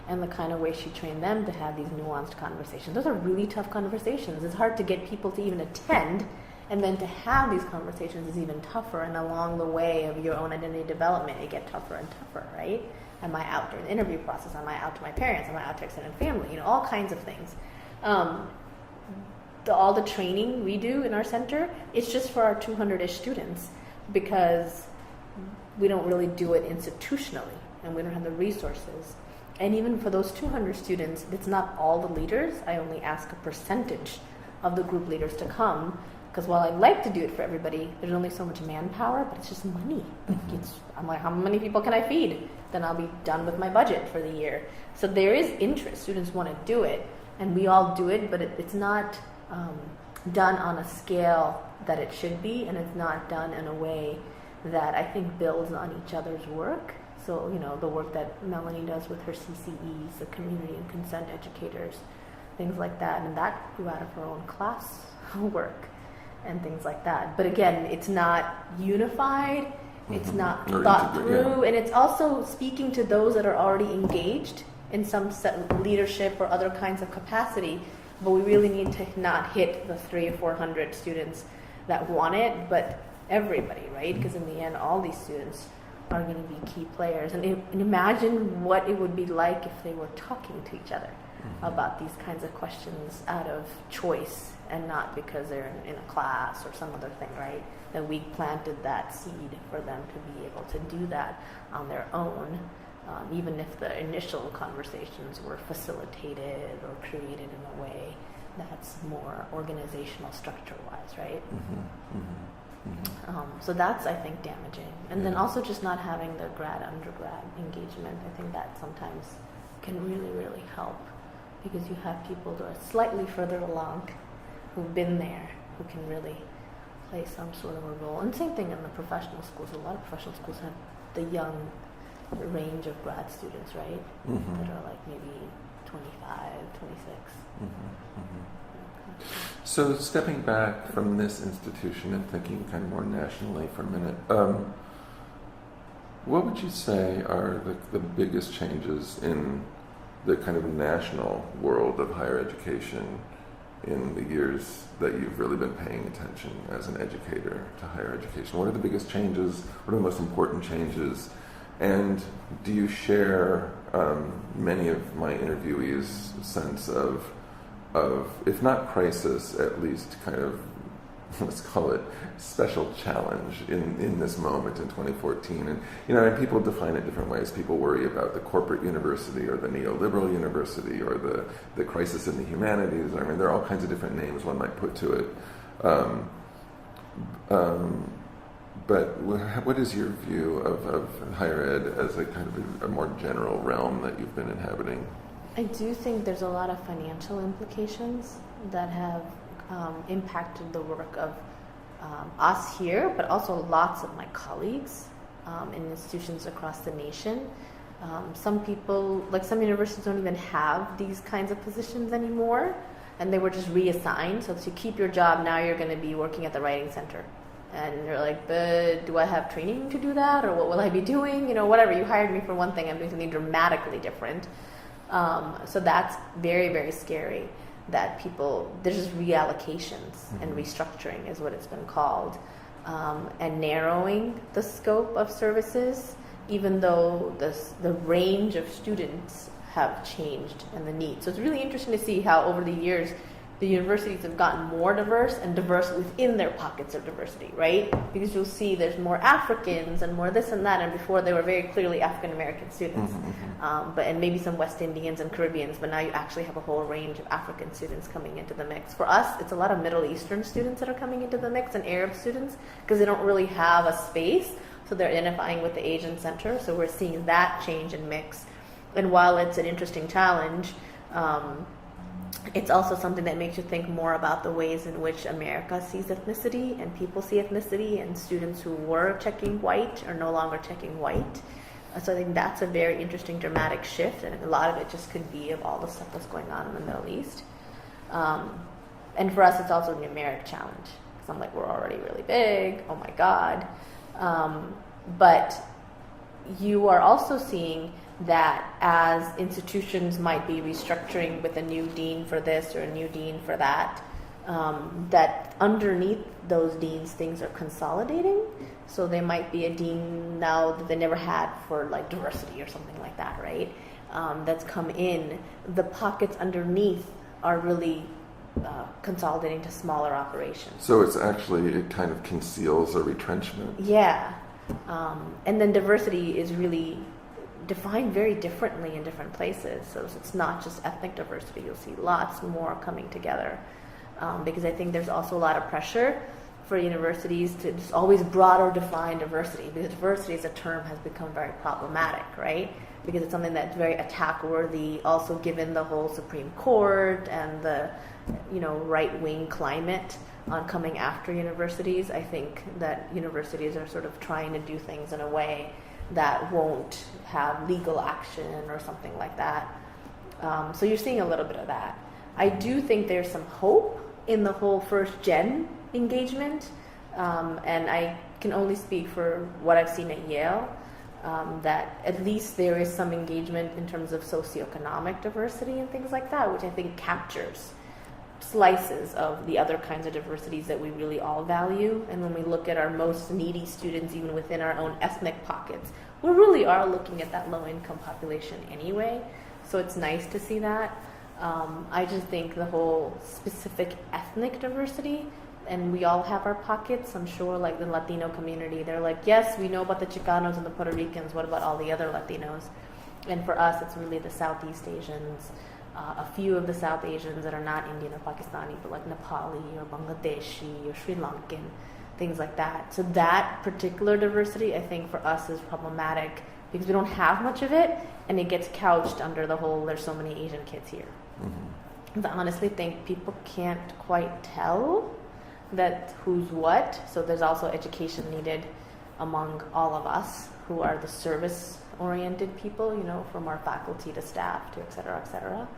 and the kind of way she trained them to have these nuanced conversations. Those are really tough conversations. It's hard to get people to even attend, and then to have these conversations is even tougher. And along the way of your own identity development, it gets tougher and tougher, right? Am I out during the interview process? Am I out to my parents? Am I out to extended family? You know, all kinds of things. All the training we do in our center, it's just for our 200-ish students, because we don't really do it institutionally. and we don't have the resources. And even for those 200 students, it's not all the leaders. I only ask a percentage of the group leaders to come, because while I'd like to do it for everybody, there's only so much manpower, but it's just money. I'm like, how many people can I feed? Then I'll be done with my budget for the year. So there is interest. Students want to do it, and we all do it, but it's not done on a scale that it should be, and it's not done in a way that I think builds on each other's work. So, the work that Melanie does with her CCEs, the community and consent educators, things like that, and that grew out of her own class work and things like that. But again, it's not unified, it's not thought through, and it's also speaking to those that are already engaged in some leadership or other kinds of capacity. But we really need to not hit the 300 or 400 students that want it, but everybody, right? Because in the end, all these students are going to be key players. And imagine what it would be like if they were talking to each other about these kinds of questions out of choice and not because they're in a class or some other thing, right? That we planted that seed for them to be able to do that on their own, even if the initial conversations were facilitated or created in a way that's more organizational structure-wise, right? So that's, I think, damaging. And then also just not having the grad-undergrad engagement. I think that sometimes can really, really help, because you have people that are slightly further along who've been there, who can really play some sort of a role. And same thing in the professional schools. A lot of professional schools have the young range of grad students, right? That are like maybe 25, 26. So stepping back from this institution and thinking kind of more nationally for a minute, what would you say are the biggest changes in the kind of national world of higher education in the years that you've really been paying attention as an educator to higher education? What are the biggest changes? What are the most important changes? And do you share many of my interviewees' sense of, if not crisis, at least kind of, let's call it special challenge in this moment in 2014? And, and people define it different ways. People worry about the corporate university or the neoliberal university or the crisis in the humanities. I mean, there are all kinds of different names one might put to it. But what is your view of higher ed as a kind of a more general realm that you've been inhabiting? I do think there's a lot of financial implications that have impacted the work of us here, but also lots of my colleagues in institutions across the nation. Some people, like some universities, don't even have these kinds of positions anymore, and they were just reassigned. So to keep your job, now you're going to be working at the writing center. And you're like, but do I have training to do that? Or what will I be doing? Whatever. You hired me for one thing. I'm doing something dramatically different. So that's very, very scary that there's just reallocations and restructuring is what it's been called. And narrowing the scope of services, even though the range of students have changed and the needs. So it's really interesting to see how over the years the universities have gotten more diverse and diverse within their pockets of diversity, right? Because you'll see there's more Africans and more this and that, and before they were very clearly African American students, and maybe some West Indians and Caribbeans, but now you actually have a whole range of African students coming into the mix. For us, it's a lot of Middle Eastern students that are coming into the mix and Arab students because they don't really have a space, so they're identifying with the Asian Center, so we're seeing that change and mix. And while it's an interesting challenge, it's also something that makes you think more about the ways in which America sees ethnicity and people see ethnicity, and students who were checking white are no longer checking white. So I think that's a very interesting, dramatic shift, and a lot of it just could be of all the stuff that's going on in the Middle East. And for us, it's also a numeric challenge, because I'm like, we're already really big, oh my God. But you are also seeing that as institutions might be restructuring with a new dean for this or a new dean for that, that underneath those deans things are consolidating. So there might be a dean now that they never had for like diversity or something like that, right? That's come in. The pockets underneath are really consolidating to smaller operations. So it kind of conceals a retrenchment. Yeah. And then diversity is really defined very differently in different places. So it's not just ethnic diversity. You'll see lots more coming together, because I think there's also a lot of pressure for universities to just always broader define diversity, because diversity as a term has become very problematic, right? Because it's something that's very attack worthy, also given the whole Supreme Court and the right-wing climate on coming after universities. I think that universities are sort of trying to do things in a way that won't have legal action or something like that. So you're seeing a little bit of that. I do think there's some hope in the whole first gen engagement, and I can only speak for what I've seen at Yale, that at least there is some engagement in terms of socioeconomic diversity and things like that, which I think captures slices of the other kinds of diversities that we really all value. And when we look at our most needy students, even within our own ethnic pockets, we really are looking at that low-income population anyway. So it's nice to see that. I just think the whole specific ethnic diversity, and we all have our pockets. I'm sure, like the Latino community, they're like, yes, we know about the Chicanos and the Puerto Ricans. What about all the other Latinos? And for us, it's really the Southeast Asians, a few of the South Asians that are not Indian or Pakistani, but like Nepali or Bangladeshi or Sri Lankan, things like that. So that particular diversity, I think, for us is problematic because we don't have much of it, and it gets couched under the whole, there's so many Asian kids here. Mm-hmm. I honestly think people can't quite tell that who's what. So there's also education needed among all of us who are the service-oriented people, from our faculty to staff to et cetera,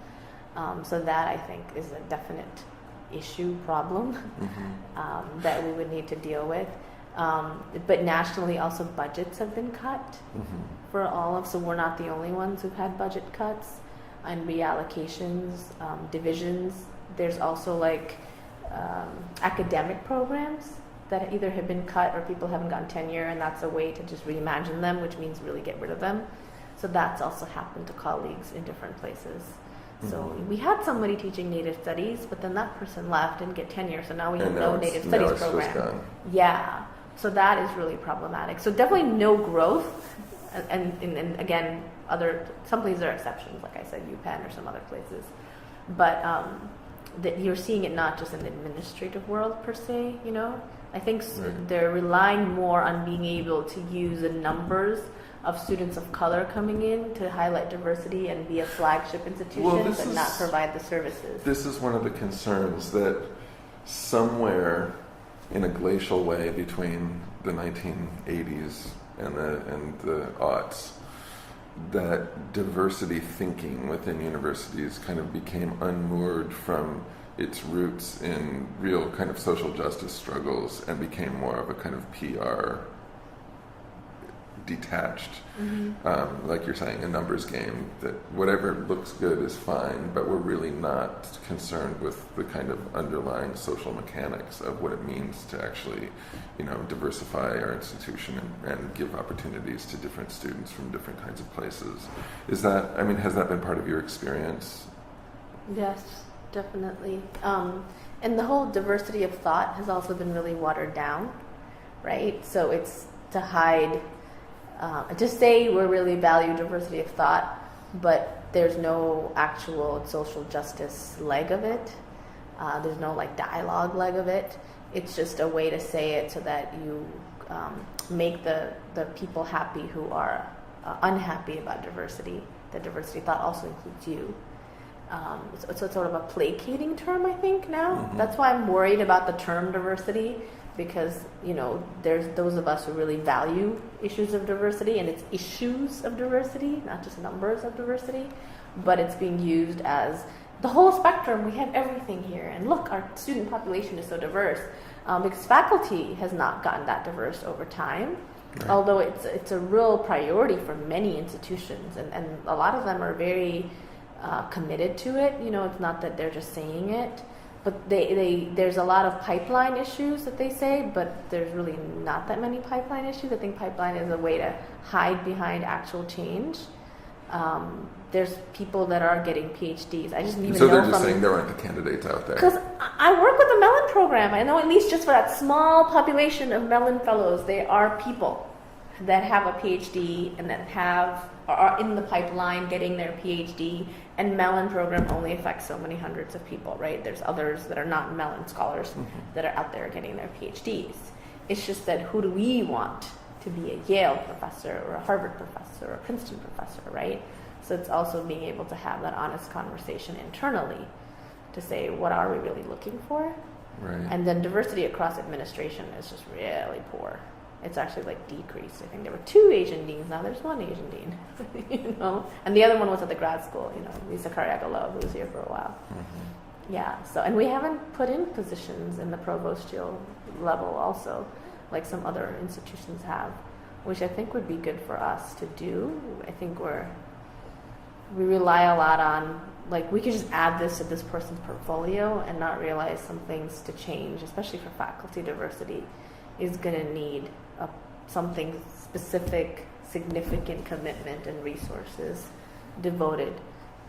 so that I think is a definite issue, problem, mm-hmm. That we would need to deal with. But nationally also budgets have been cut mm-hmm. for all of, so we're not the only ones who've had budget cuts and reallocations, divisions. There's also academic programs that either have been cut or people haven't gotten tenure, and that's a way to just reimagine them, which means really get rid of them. So that's also happened to colleagues in different places. Mm-hmm. So we had somebody teaching Native Studies, but then that person left, didn't get tenure, so now we have no Native Studies program. Yeah, so that is really problematic. So definitely no growth, and again, some places are exceptions, like I said, UPenn or some other places, but that you're seeing it not just in the administrative world per se, I think they're relying more on being able to use the numbers of students of color coming in to highlight diversity and be a flagship institution, but not provide the services. This is one of the concerns, that somewhere in a glacial way between the 1980s and the aughts, that diversity thinking within universities kind of became unmoored from its roots in real kind of social justice struggles and became more of a kind of PR detached, mm-hmm. Like you're saying, a numbers game, that whatever looks good is fine, but we're really not concerned with the kind of underlying social mechanics of what it means to actually, diversify our institution and give opportunities to different students from different kinds of places. Has that been part of your experience? Yes, definitely. And the whole diversity of thought has also been really watered down, right? So it's to hide, to say we really value diversity of thought, but there's no actual social justice leg of it. There's no dialogue leg of it. It's just a way to say it so that you make the people happy who are unhappy about diversity. The diversity thought also includes you. So it's sort of a placating term, I think, now. Mm-hmm. That's why I'm worried about the term diversity, because, there's those of us who really value issues of diversity, and it's issues of diversity, not just numbers of diversity, but it's being used as the whole spectrum. We have everything here, and look, our student population is so diverse, because faculty has not gotten that diverse over time. Right. Although it's a real priority for many institutions, and a lot of them are very committed to it. It's not that they're just saying it, but there's a lot of pipeline issues that they say, but there's really not that many pipeline issues. I think pipeline is a way to hide behind actual change. There's people that are getting PhDs. I just need to know. So they're just saying there aren't the candidates out there. Because I work with the Mellon program. I know at least just for that small population of Mellon fellows, they are people. that have a PhD and that are in the pipeline getting their PhD, and Mellon program only affects so many hundreds of people, right? There's others that are not Mellon scholars that are out there getting their PhDs. It's just that who do we want to be a Yale professor or a Harvard professor or a Princeton professor, right? So it's also being able to have that honest conversation internally to say, what are we really looking for? Right. And then diversity across administration is just really poor. It's actually like decreased. I think there were 2 Asian deans, now there's 1 Asian dean, you know? And the other one was at the grad school, you know, Lisa Cariaga-Love, who was here for a while. Yeah, so, and we haven't put in positions in the provostial level also, like some other institutions have, which I think would be good for us to do. I think we rely a lot on, like, we could just add this to this person's portfolio and not realize some things to change, especially for faculty diversity, is going to need something specific, significant commitment and resources devoted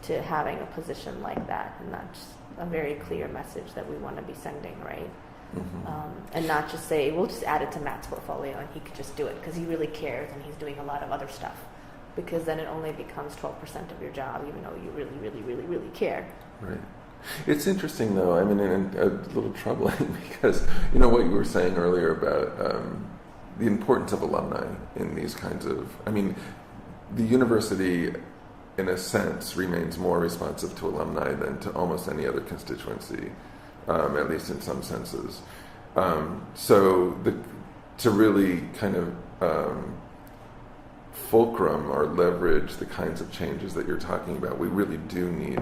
to having a position like that, and that's a very clear message that we want to be sending, right? And not just say, we'll just add it to Matt's portfolio and he could just do it because he really cares and he's doing a lot of other stuff, because then it only becomes 12% of your job, even though you really, really, really, really care. Right. It's interesting, though, I mean, and a little troubling because, you know, what you were saying earlier about the importance of alumni in these kinds of, I mean, the university, in a sense, remains more responsive to alumni than to almost any other constituency, at least in some senses. So to really kind of fulcrum or leverage the kinds of changes that you're talking about, we really do need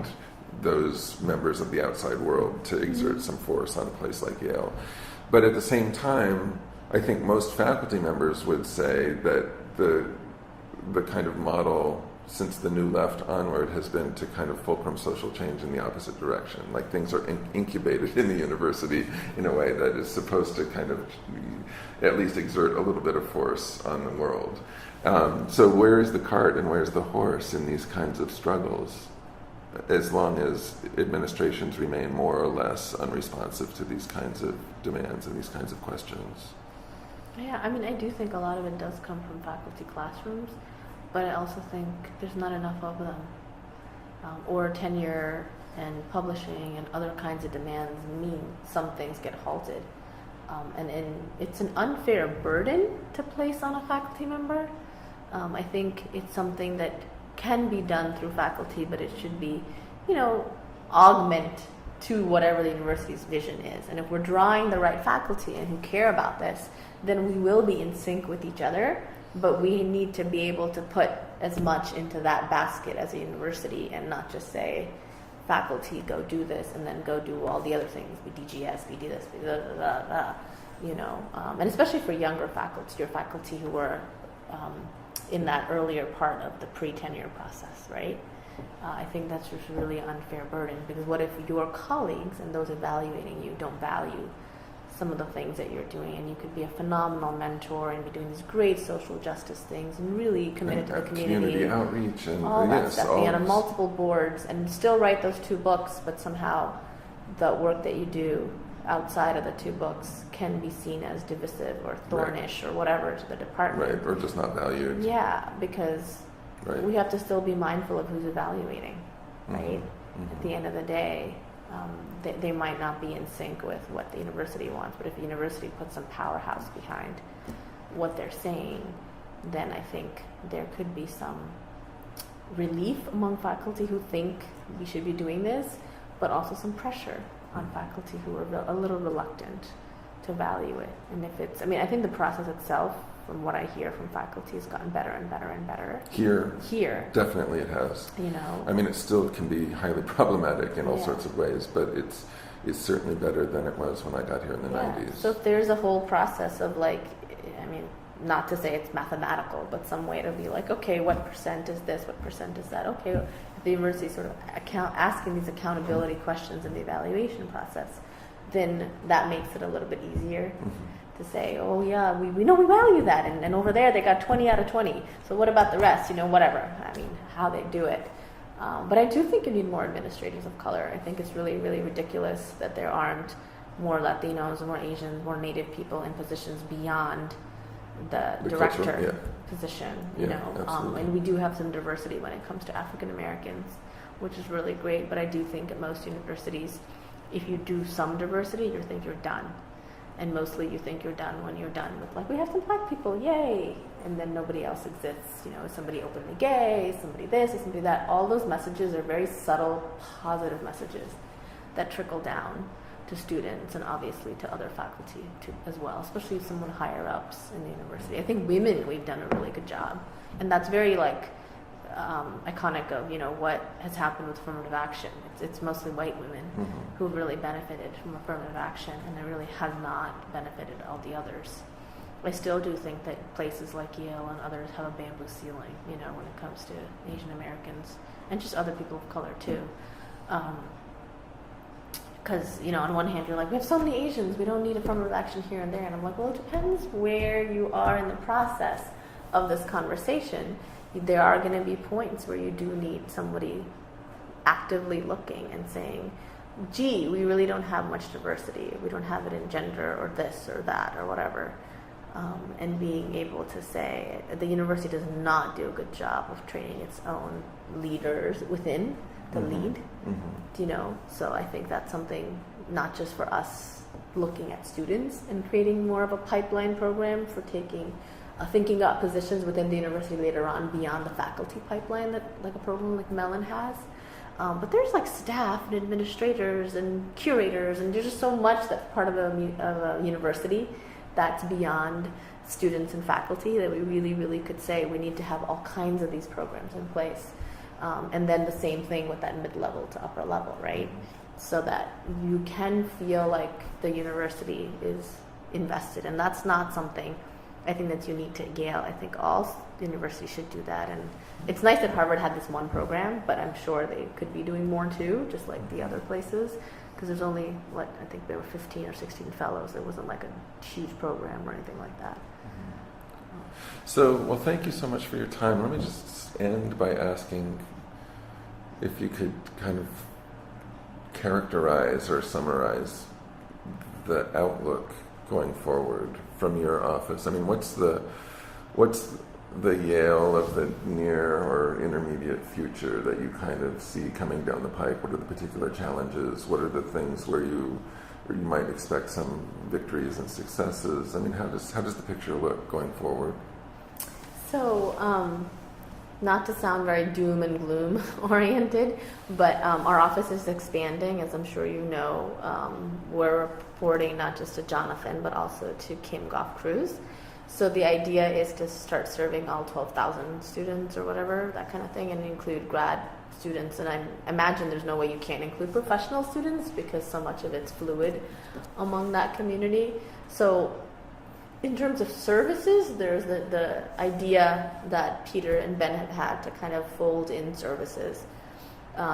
those members of the outside world to exert some force on a place like Yale. But at the same time, I think most faculty members would say that the kind of model since the New Left onward has been to kind of fulcrum social change in the opposite direction. Like things are incubated in the university in a way that is supposed to kind of at least exert a little bit of force on the world. So where is the cart and where's the horse in these kinds of struggles, as long as administrations remain more or less unresponsive to these kinds of demands and these kinds of questions? Yeah, I mean, I do think a lot of it does come from faculty classrooms, but I also think there's not enough of them. Or tenure and publishing and other kinds of demands mean some things get halted. And it's an unfair burden to place on a faculty member. I think it's something that can be done through faculty, but it should be, augment to whatever the university's vision is. And if we're drawing the right faculty and who care about this, then we will be in sync with each other, but we need to be able to put as much into that basket as a university and not just say, faculty, go do this, and then go do all the other things, be DGS, be do this, be blah, blah, blah, blah, and especially for younger faculty, your faculty who are in that earlier part of the pre-tenure process, right? I think that's just really an unfair burden, because what if your colleagues and those evaluating you don't value some of the things that you're doing, and you could be a phenomenal mentor and be doing these great social justice things and really committed to the community outreach and all that yes, stuff, be on multiple boards and still write those 2 books, but somehow the work that you do outside of the 2 books can be seen as divisive or thornish or whatever to the department. Right, or just not valued. Yeah, because we have to still be mindful of who's evaluating, right? At the end of the day, they might not be in sync with what the university wants, but if the university puts some powerhouse behind what they're saying, then I think there could be some relief among faculty who think we should be doing this, but also some pressure on faculty who are a little reluctant to value it. And if it's, I think the process itself, from what I hear from faculty, has gotten better and better and better. Here. Definitely it has. It still can be highly problematic in all sorts of ways, but it's certainly better than it was when I got here in the 90s. So if there's a whole process of not to say it's mathematical, but some way to be like, okay, what percent is this, what percent is that? Okay, if the university sort of asking these accountability questions in the evaluation process, then that makes it a little bit easier to say, oh yeah, we know we value that, and over there they got 20 out of 20, so what about the rest, whatever, how they do it. But I do think you need more administrators of color. I think it's really, really ridiculous that there aren't more Latinos, more Asians, more Native people in positions beyond The director cultural, position, absolutely. and we do have some diversity when it comes to African Americans, which is really great. But I do think at most universities, if you do some diversity, you think you're done. And mostly you think you're done when you're done with, like, we have some black people, yay! And then nobody else exists. Is somebody openly gay? Is somebody this? Is somebody that? All those messages are very subtle, positive messages that trickle down to students and obviously to other faculty too, as well, especially someone higher ups in the university. I think women, we've done a really good job. And that's very, iconic of, what has happened with affirmative action. It's mostly white women who've really benefited from affirmative action, and they really have not benefited all the others. I still do think that places like Yale and others have a bamboo ceiling, when it comes to Asian Americans and just other people of color too. Because, on one hand, you're like, we have so many Asians, we don't need affirmative action here and there. And I'm like, well, it depends where you are in the process of this conversation. There are going to be points where you do need somebody actively looking and saying, gee, we really don't have much diversity. We don't have it in gender or this or that or whatever. And being able to say the university does not do a good job of training its own leaders within the lead, So I think that's something not just for us looking at students and creating more of a pipeline program for thinking up positions within the university later on beyond the faculty pipeline that like a program like Mellon has. But there's staff and administrators and curators, and there's just so much that's part of a university that's beyond students and faculty that we really, really could say we need to have all kinds of these programs in place. And then the same thing with that mid-level to upper level, right? So that you can feel like the university is invested. And that's not something I think that's unique to Yale. I think all universities should do that. And it's nice that Harvard had this one program, but I'm sure they could be doing more too, just like the other places. Because there's only, I think there were 15 or 16 fellows. It wasn't like a huge program or anything like that. So, well, thank you so much for your time. Let me just end by asking if you could kind of characterize or summarize the outlook going forward from your office. I mean, what's the Yale of the near or intermediate future that you kind of see coming down the pike? What are the particular challenges? What are the things where you might expect some victories and successes? I mean, how does the picture look going forward? So, not to sound very doom and gloom oriented, but our office is expanding, as I'm sure you know. We're reporting not just to Jonathan, but also to Kim Goff-Cruz. So the idea is to start serving all 12,000 students or whatever, that kind of thing, and include grad students. And I imagine there's no way you can't include professional students because so much of it's fluid among that community. So in terms of services, there's the idea that Peter and Ben have had to kind of fold in services.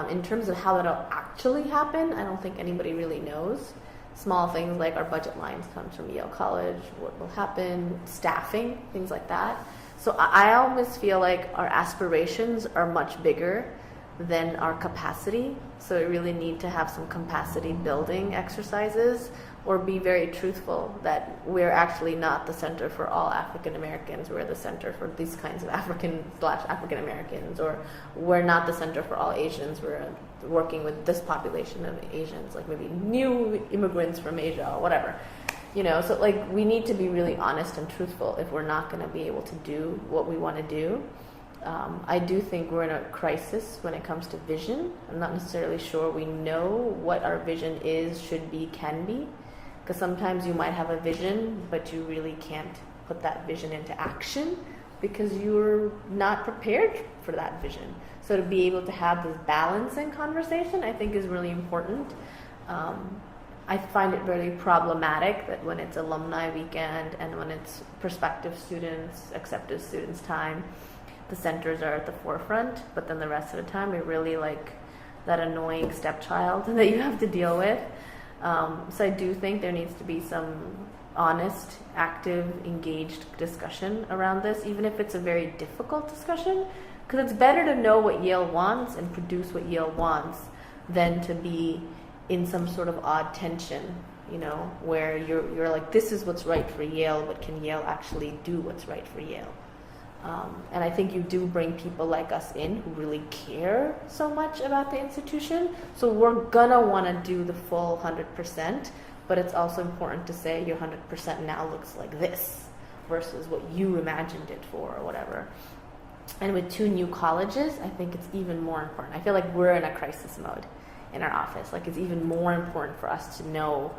In terms of how that'll actually happen, I don't think anybody really knows. Small things like our budget lines comes from Yale College, what will happen, staffing, things like that. So I almost feel like our aspirations are much bigger than our capacity. So we really need to have some capacity building exercises, or be very truthful that we're actually not the center for all African Americans. We're the center for these kinds of African Americans, or we're not the center for all Asians. We're working with this population of Asians, like maybe new immigrants from Asia or whatever. So like we need to be really honest and truthful if we're not going to be able to do what we want to do. I do think we're in a crisis when it comes to vision. I'm not necessarily sure we know what our vision is, should be, can be. Because sometimes you might have a vision, but you really can't put that vision into action because you're not prepared for that vision. So to be able to have this balance in conversation, I think is really important. I find it very problematic that when it's alumni weekend and when it's prospective students, accepted students time, the centers are at the forefront, but then the rest of the time you're really like that annoying stepchild that you have to deal with. So I do think there needs to be some honest, active, engaged discussion around this, even if it's a very difficult discussion, because it's better to know what Yale wants and produce what Yale wants than to be in some sort of odd tension where you're like, this is what's right for Yale, but can Yale actually do what's right for Yale? And I think you do bring people like us in who really care so much about the institution. So we're gonna want to do the full 100%, but it's also important to say your 100% now looks like this versus what you imagined it for or whatever. And with 2 new colleges, I think it's even more important. I feel like we're in a crisis mode in our office. Like, it's even more important for us to know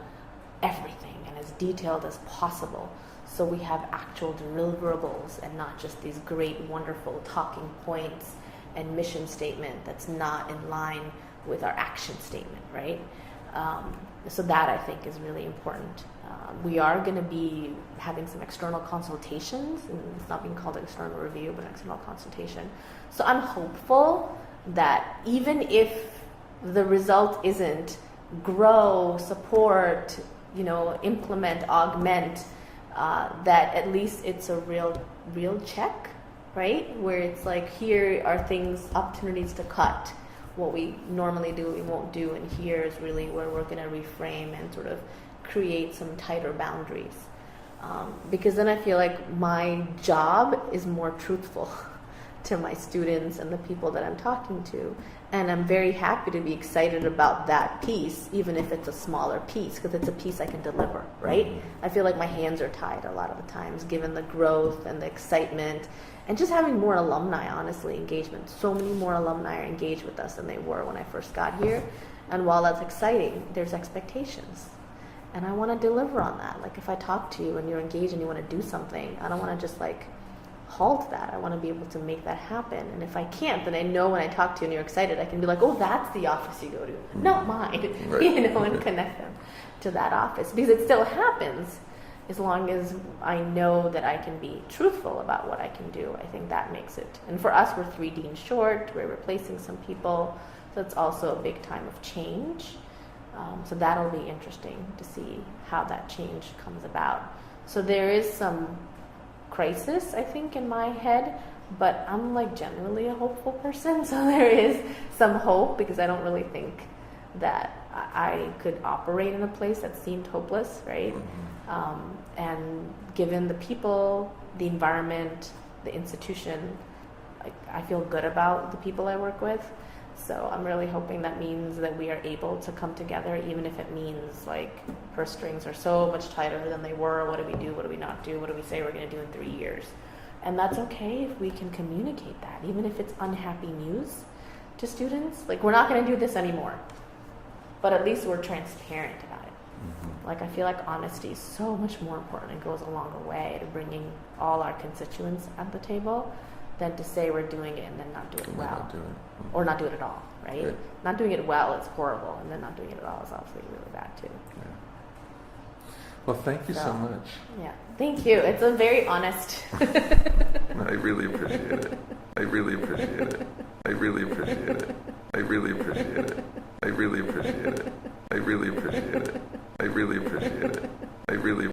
everything and as detailed as possible, so we have actual deliverables and not just these great, wonderful talking points and mission statement that's not in line with our action statement, right? So that, I think, is really important. We are going to be having some external consultations, and it's not being called an external review, but an external consultation. So I'm hopeful that even if the result isn't grow, support, implement, augment, that at least it's a real check, right? Where it's like, here are things, opportunities to cut. What we normally do, we won't do, and here is really where we're going to reframe and sort of create some tighter boundaries. Because then I feel like my job is more truthful to my students and the people that I'm talking to. And I'm very happy to be excited about that piece, even if it's a smaller piece, because it's a piece I can deliver, right? I feel like my hands are tied a lot of the times, given the growth and the excitement, and just having more alumni, honestly, engagement. So many more alumni are engaged with us than they were when I first got here. And while that's exciting, there's expectations. And I want to deliver on that. Like, if I talk to you and you're engaged and you want to do something, I don't want to just halt that. I want to be able to make that happen. And if I can't, then I know when I talk to you and you're excited, I can be like, oh, that's the office you go to, not mine, right. And connect them to that office. Because it still happens as long as I know that I can be truthful about what I can do. I think that makes it. And for us, we're 3 deans short. We're replacing some people. So it's also a big time of change. So that'll be interesting to see how that change comes about. So there is some crisis, I think, in my head, but I'm generally a hopeful person, so there is some hope, because I don't really think that I could operate in a place that seemed hopeless, right? And given the people, the environment, the institution, I feel good about the people I work with. So I'm really hoping that means that we are able to come together, even if it means purse strings are so much tighter than they were. What do we do? What do we not do? What do we say we're going to do in 3 years? And that's okay if we can communicate that, even if it's unhappy news to students. We're not going to do this anymore, but at least we're transparent about it. I feel like honesty is so much more important and goes a longer way to bringing all our constituents at the table than to say we're doing it and then not do it well. Or not do it at all, right? Not doing it well is horrible, and then not doing it at all is obviously really bad too. Yeah. Well, thank you so much. Yeah, thank you. It's a very honest. I really appreciate it. I really appreciate it.